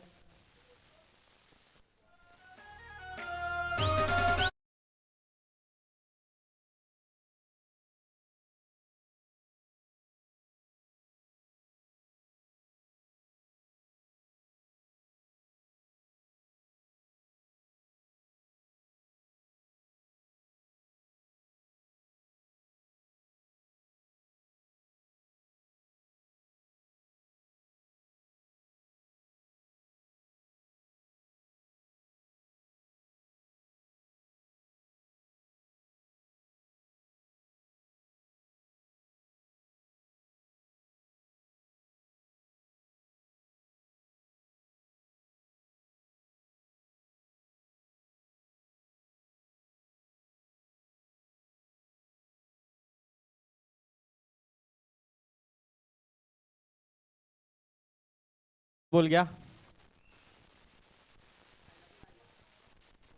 बोल घ्या.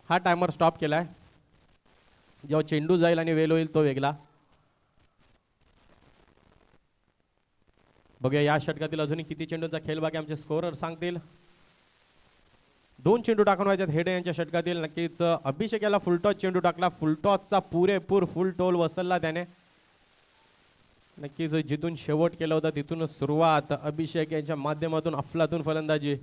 हा टायमर स्टॉप केलाय. जेव्हा चेंडू जाईल आणि वेल होईल तो वेगळा. बघूया या षटकातील अजूनही किती चेंडूंचा खेळ बाकी आमचे स्कोरर सांगतील. 2 चेंडू टाकून व्हायच्यात हेडे यांच्या षटकातील. नक्कीच अभिषेक याला फुलटॉस चेंडू टाकला. फुलटॉसचा पुरेपूर फुल टोल वसलला त्याने. नक्कीच जिथून शेवट केला होता तिथून सुरुवात अभिषेक यांच्या माध्यमातून अफलातून फलंदाजी.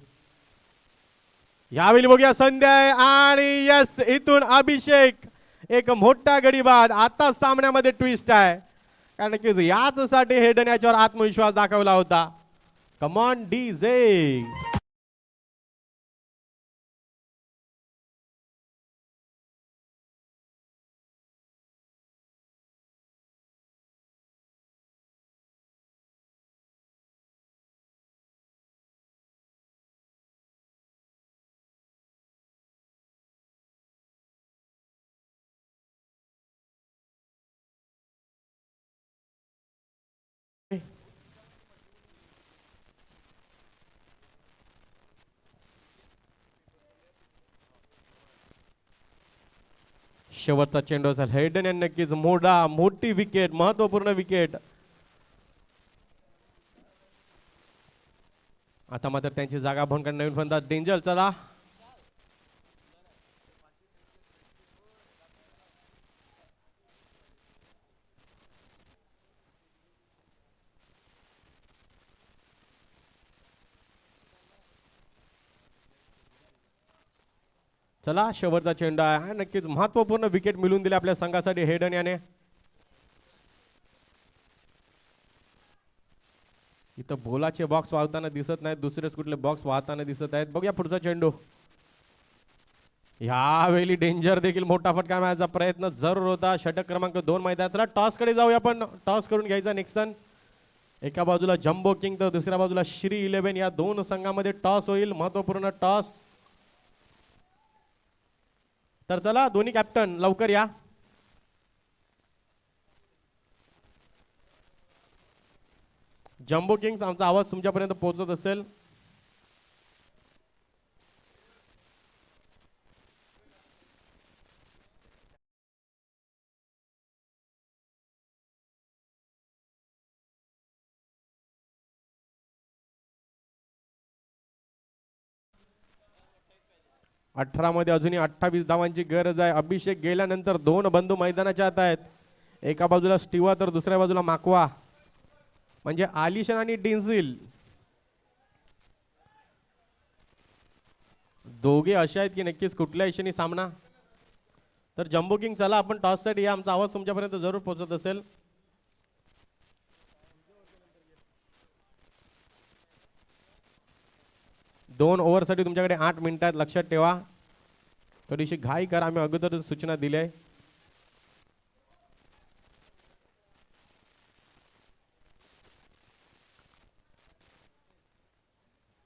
यावेळी बघूया संध्या आणि यस इथून अभिषेक एक मोठा गडी बाद. आता सामन्यामध्ये ट्विस्ट आहे कारण की याच साठी हेडन याच्यावर आत्मविश्वास दाखवला होता. Come on DJ. शेवटचा चेंडू असेल. हेडन यांनी नक्कीच मोठी विकेट, महत्वपूर्ण विकेट. आता मात्र त्यांची जागा भंग नवीन फलंदाज डेंजर. चला 'चला शेवटचा चेंडू आहे. नक्कीच महत्वपूर्ण विकेट मिळवून दिले आपल्या संघासाठी हेडन याने. इथं बोलाचे बॉक्स वाहताना दिसत नाहीत, दुसरेच कुठले बॉक्स वाहताना दिसत आहेत. बघूया पुढचा चेंडू. यावेळी डेंजर देखील मोठा फटका मारण्याचा प्रयत्न जरूर होता. षटक क्रमांक 2 मैदानाला टॉस कडे जाऊया. आपण टॉस करून घ्यायचा निक्सन. एका बाजूला जम्बो किंग तर दुसऱ्या बाजूला श्री 11. या दोन संघामध्ये टॉस होईल, महत्वपूर्ण टॉस. तर चला दोन्ही कॅप्टन लवकर या. जम्बो किंग्स आमचा आवाज तुमच्यापर्यंत पोहोचत असेल. मध्ये अजूनही 28 धावांची गरज आहे. अभिषेक गेल्यानंतर 2 बंधू मैदानाच्या आत आहेत. एका बाजूला स्टीवा तर दुसऱ्या बाजूला माकवा, म्हणजे आलिशन आणि डिन्झिल दोघे असे आहेत की नक्कीच कुठल्या इशेनी सामना. तर जम्बो किंग चला आपण टॉस साठी या. आमचा आवाज तुमच्यापर्यंत जरूर पोहोचत असेल. दोन ओव्हरसाठी तुमच्याकडे 8 मिनिट आहेत, लक्षात ठेवा. थोडीशी घाई करा, आम्ही अगोदर सूचना दिली आहे.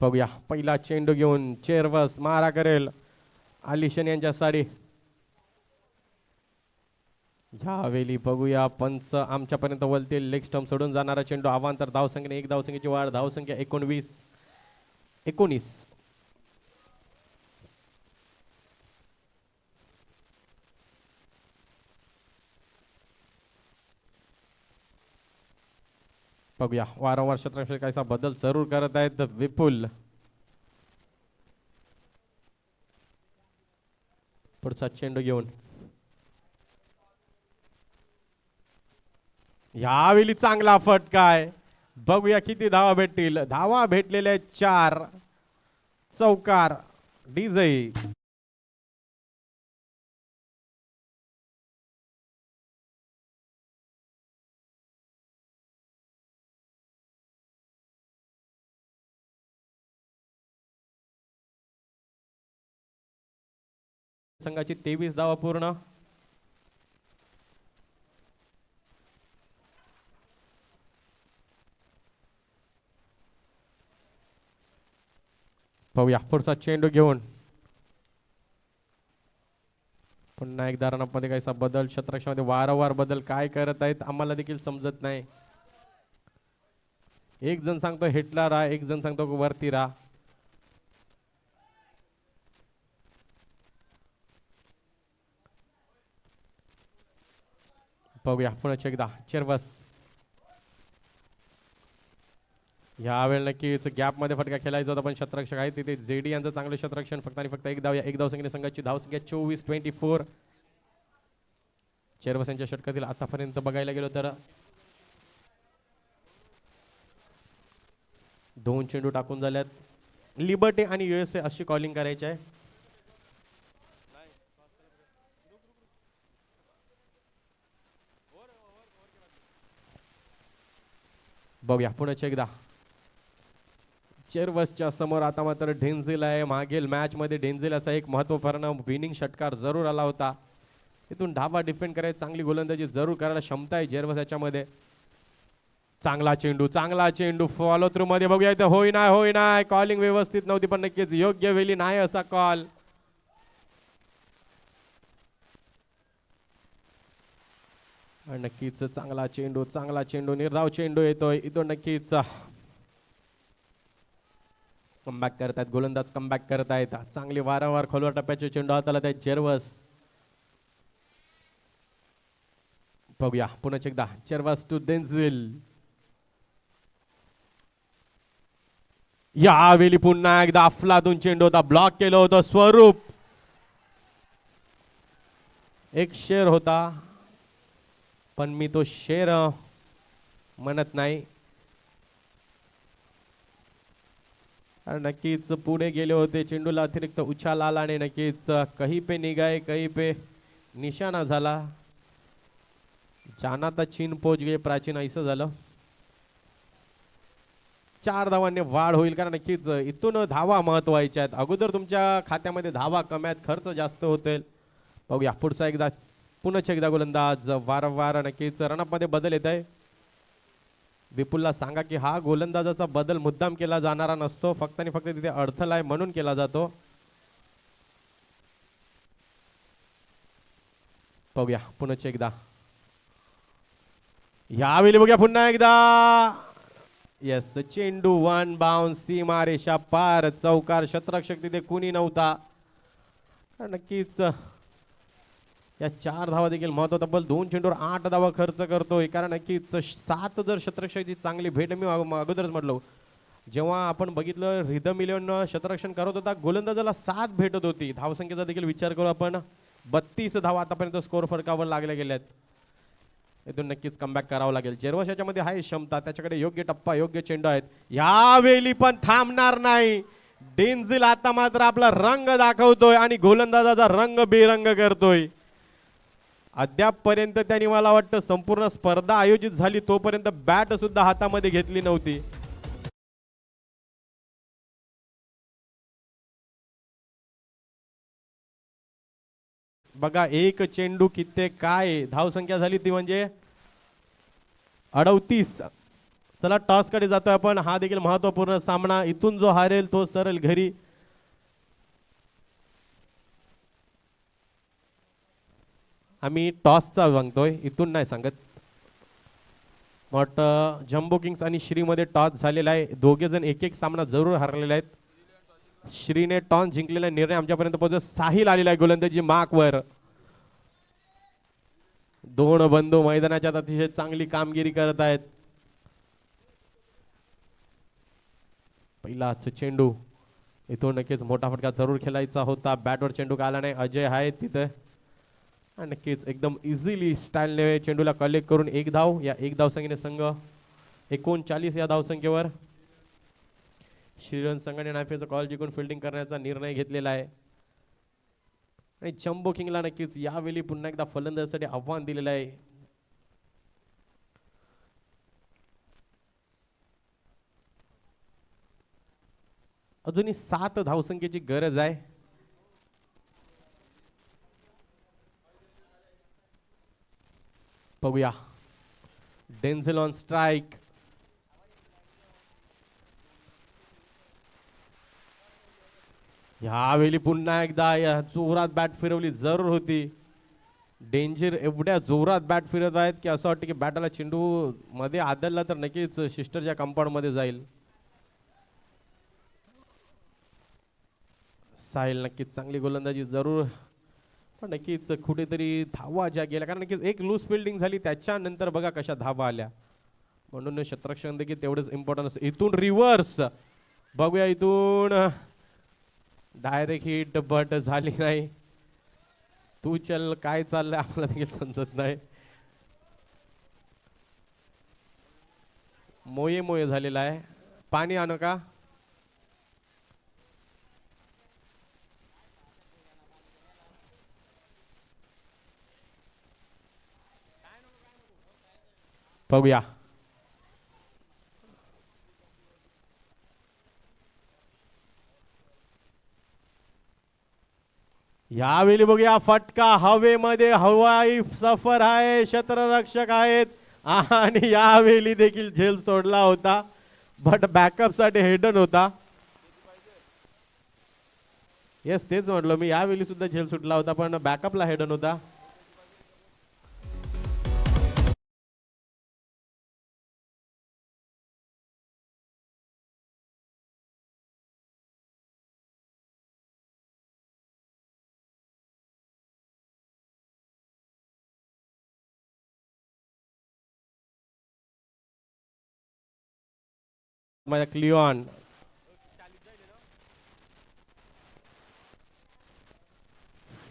बघूया पहिला चेंडू घेऊन चेरवस मारा करेल आलिशन यांच्या साडी. यावेळी बघूया पंच आमच्यापर्यंत वळतील. लेग स्टंप सोडून जाणारा चेंडू. अवांतर धावसंख्येने 1 धावसंख्येची वाढ. धावसंख्या 19. बघूया वारंवार क्षेत्ररक्षकाचा बदल जरूर करत आहेत विपुल. पुढचा चेंडू घेऊन यावेळी चांगला फटका आहे. बघूया किती धावा भेटतील. धावा भेटलेल्या 4. चौकार डीजे. संघाची 23 धावा पूर्ण. पाहूया पुढचा चेंडू घेऊन पुन्हा एकदा रनअपमध्ये काहीसा बदल. क्षेत्ररक्षणामध्ये वारंवार बदल काय करत आहेत आम्हाला देखील समजत नाही. एक जण सांगतो हेटला राहा, एक जण सांगतो वरती राहा. बघूया पुन्हा एकदा चेरवस. यावेळी नक्कीच गॅपमध्ये फटका खेळायचा होता पण शतरक्षक आहे तिथे जेडी यांचं चांगलं शतरक्षण. फक्त आणि फक्त एक धाव. या एक धावसंख्येने संघाची धावसंख्या 24-24. चेरवस यांच्या षटकातील आतापर्यंत बघायला गेलो तर 2 चेंडू टाकून झाल्यात. लिबर्टी आणि USA अशी कॉलिंग करायची आहे. बघूया पुन्हा एकदा. चेरवसच्या समोर आता मात्र डेन्झिल आहे. मागील मॅच मध्ये डेन्झिल असा एक महत्वपूर्ण विनिंग षटकार जरूर आला होता. इथून धावा डिफेंड करायची चांगली गोलंदाजी जरूर करायला क्षमता आहे चेरवस याच्यामध्ये. चांगला चेंडू फॉलो थ्रू मध्ये. बघूया इथं होई नाही कॉलिंग व्यवस्थित नव्हती पण नक्कीच योग्य वेळी नाही असा कॉल. नक्कीच चांगला चेंडू निर्धाव चेंडू येतोय इथून. नक्कीच कमबॅक करतायत गोलंदाज. कमबॅक करतायत चांगली वारंवार खोलवर टप्प्याचे चेंडू हाताला त्या चेरवस. बघूया पुन्हा एकदा चेरवस टू डेन्झिल. यावेळी पुन्हा एकदा अफलातून चेंडू होता. ब्लॉक केलं होतं स्वरूप. एक शेर होता पण मी तो शेर म्हणत नाही. नक्कीच पुढे गेले होते. चेंडूला अतिरिक्त उछाल आला आणि नक्कीच कहीं पे निगाए कहीं पे निशाणा झाला. जाना था चीन पोच गए प्राचीन असं झालं. 4 धावांनी वाढ होईल कारण नक्कीच इथून धावा महत्वाच्या आहेत. अगोदर तुमच्या खात्यामध्ये धावा कमी आहेत खर्च जास्त होतील. बघूया पुढचा एकदा पुन्हा एकदा गोलंदाज. वारंवार नक्कीच रनअप मध्ये बदल येत आहे. विपुलला सांगा की हा गोलंदाजाचा बदल मुद्दाम केला जाणारा नसतो. फक्त आणि फक्त तिथे अडथळा आहे म्हणून केला जातो. बघूया पुन्हा एकदा. यावेळी बघूया पुन्हा एकदा. येस चेंडू 1 बाउन्स. सीमा रेषा पार. चौकार. शतरक्षक तिथे कुणी नव्हता. नक्कीच या 4 धावा देखील महत्व. तब्बल 2 चेंडूवर 8 धावा खर्च करतोय कारण नक्कीच 7 जर शतरक्षकाची चांगली भेट. मी अगोदरच म्हटलो जेव्हा आपण बघितलं रिदम 11 शतरक्षण करत होता गोलंदाजाला 7 भेटत होती. धावसंख्येचा देखील विचार करू आपण. 32 धावा आतापर्यंत स्कोर फरकावर लागल्या गेल्यात. इथून नक्कीच कमबॅक करावं लागेल. चेरवस याच्यामध्ये आहे क्षमता. त्याच्याकडे योग्य टप्पा योग्य चेंडू आहेत. यावेळी पण थांबणार नाही डेन्झिल. आता मात्र आपला रंग दाखवतोय आणि गोलंदाजाचा रंग बेरंग करतोय. अद्यापपर्यंत त्यांनी मला वाटतं संपूर्ण स्पर्धा आयोजित झाली तोपर्यंत बॅट सुद्धा हातामध्ये घेतली नव्हती. बघा एक चेंडू किती काय धावसंख्या झाली ती म्हणजे 38. चला टॉस कडे जातोय आपण. हा देखील महत्वपूर्ण सामना. इथून जो हारेल तो सरळ घरी. आम्ही टॉसचा सांगतोय इथून नाही सांगत. बट जम्बो किंग्स आणि श्री मध्ये टॉस झालेला आहे. दोघे जण एक एक सामना जरूर हरलेले आहेत. श्रीने टॉस जिंकलेला निर्णय आमच्यापर्यंत पोहोचत. साहिल आलेला आहे गोलंदाजी मार्क वर. 2 बंधू मैदानाच्या अतिशय चांगली कामगिरी करत आहेत. पहिलाच चेंडू इथून नक्कीच मोठा फटका जरूर खेळायचा होता. बॅटवर चेंडू का आला नाही. अजय आहे तिथे नक्कीच एकदम इझिली स्टाईलने चेंडूला कलेक्ट करून 1 धाव. या 1 धावसंख्येने संघ 39 या धावसंख्येवर. श्रीरंग संघाने नाफेचा कॉल जिंकून फिल्डिंग करण्याचा निर्णय घेतलेला आहे. आणि जम्बो किंगला नक्कीच यावेळी पुन्हा एकदा फलंदाजीसाठी आव्हान दिलेलं आहे. अजूनही 7 धावसंख्येची गरज आहे. बघूया डेन्झिल ऑन स्ट्राइक. यावेळी पुन्हा एकदा या जोरात बॅट फिरवली जरूर होती. डेंजर एवढ्या जोरात बॅट फिरत आहेत की असं वाटतं की बॅटला चेंडू मध्ये आदळला तर नक्कीच शिस्टरच्या कंपाऊंड मध्ये जाईल. साहिल नक्कीच चांगली गोलंदाजी जरूर पण नक्कीच कुठेतरी धावा ज्या गेल्या, कारण नक्कीच एक लूज फिल्डिंग झाली त्याच्यानंतर बघा कशा धावा आल्या, म्हणून क्षेत्ररक्षण देखील तेवढंच इम्पॉर्टंट असतं. इथून रिव्हर्स बघूया, इथून डायरेक्ट हिट बट झाली नाही. तू चल काय चाललंय आम्हाला देखील समजत नाही. मोये मोये झालेला आहे. पाणी आणू का? बघूया. यावेळी बघूया फटका हवेमध्ये, हवाई सफर आहे, क्षेत्ररक्षक आहेत आणि यावेळी देखील झेल सोडला होता, बट बॅकअप साठी हेडन होता. येस, तेच म्हटलं मी, यावेळी सुद्धा झेल सुटला होता पण बॅकअपला हेडन होता. माझा क्लिओन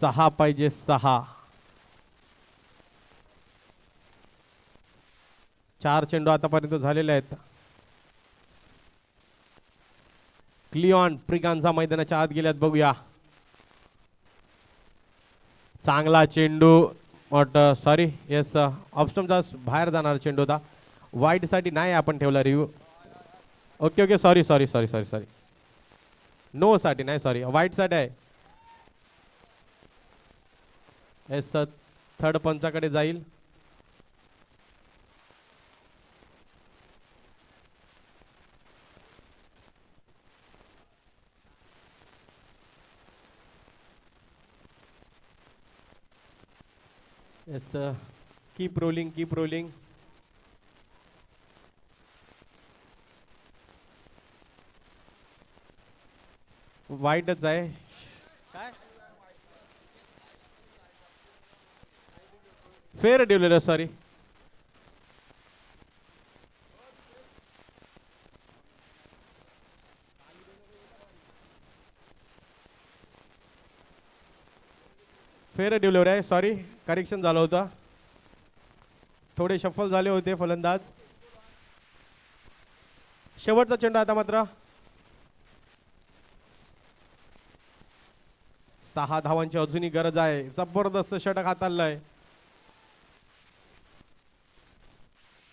सहा पाहिजे, 6. 4 चेंडू आतापर्यंत झालेले आहेत. क्लिओन प्रिगांझा मैदानाच्या आत गेल्यात, बघूया. चांगला चेंडू, सॉरी, येस, ऑफस्टमचा बाहेर जाणार चेंडू होता. वाईट साठी नाही आपण ठेवला review. Okay okay, sorry sorry sorry sorry sorry, no साठी नाही, सॉरी, वाईट साठी आहे. येस, थर्ड पंचाकडे जाईल. Yes, keep rolling, keep rolling. वाईटच आहे. काय फेर ठेवलेलं, सॉरी. फेर डिलिव्हरी आहे, सॉरी, करेक्शन झालं होतं, थोडे शफल झाले होते फलंदाज. शेवटचा चेंडू आता मात्र. 6 धावांची अजूनही गरज आहे. जबरदस्त षटक हाताळलंय.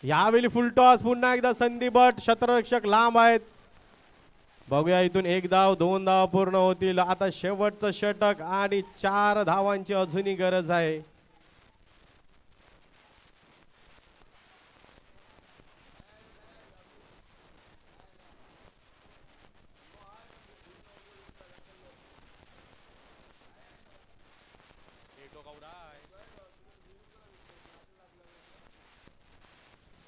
यावेळी फुल टॉस, पुन्हा एकदा संधी, बट क्षेत्ररक्षक लांब आहेत. बघूया, इथून 1 धाव, 2 धाव पूर्ण होतील. आता शेवटचं षटक आणि 4 धावांची अजूनही गरज आहे.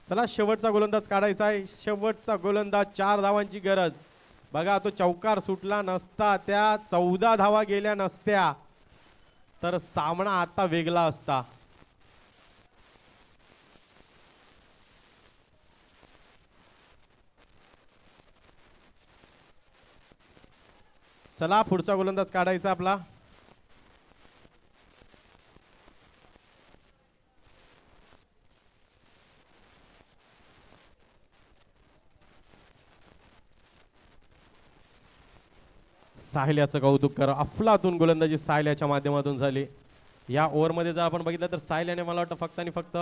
चला, शेवटचा गोलंदाज काढायचा आहे. शेवटचा गोलंदाज, 4 धावांची गरज. बघा, तो चौकार सुटला नसता, त्या 14 धावा गेल्या नसत्या, तर सामना आता वेगळा असता. चला, पुढचा गोलंदाज काढायचा आपला. साहिल्याचं कौतुक करा. अफलातून गोलंदाजी साहिल्याच्या माध्यमातून झाली. या ओव्हरमध्ये जर आपण बघितलं तर साहिल्याने मला वाटतं फक्त आणि फक्त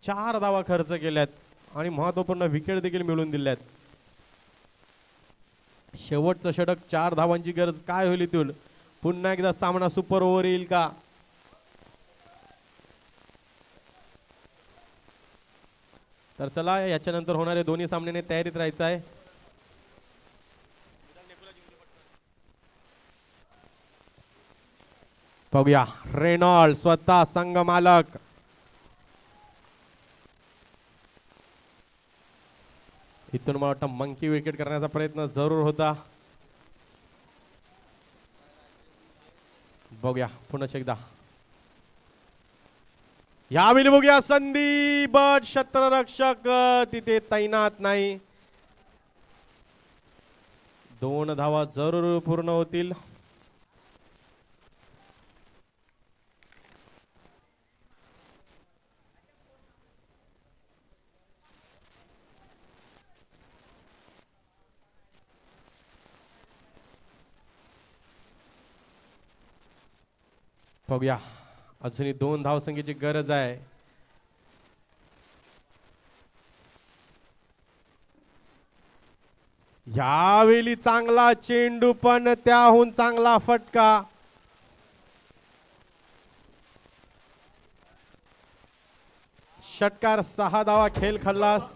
4 धावा खर्च केल्यात आणि महत्त्वपूर्ण विकेट देखील मिळवून दिल्यात. शेवटचं षटक, 4 धावांची गरज. काय होईल इथून? पुन्हा एकदा सामना सुपर ओव्हर येईल का? तर चला, याच्यानंतर होणारे दोन्ही सामन्याने तयारीत राहायचं आहे. बघूया, रेनॉल्ड स्वतः संघ मालक. इथून मला वाटतं मंकी विकेट करण्याचा प्रयत्न जरूर होता. बघूया पुन्हा एकदा. यावेळी बघूया संधी, बट क्षेत्ररक्षक तिथे तैनात नाही. 2 धावा जरूर पूर्ण होतील. बघूया अजूनही 2 धावसंख्येची गरज आहे. यावेळी चांगला चेंडू पण त्याहून चांगला फटका. षटकार 6 धावा खेळ खल्लास.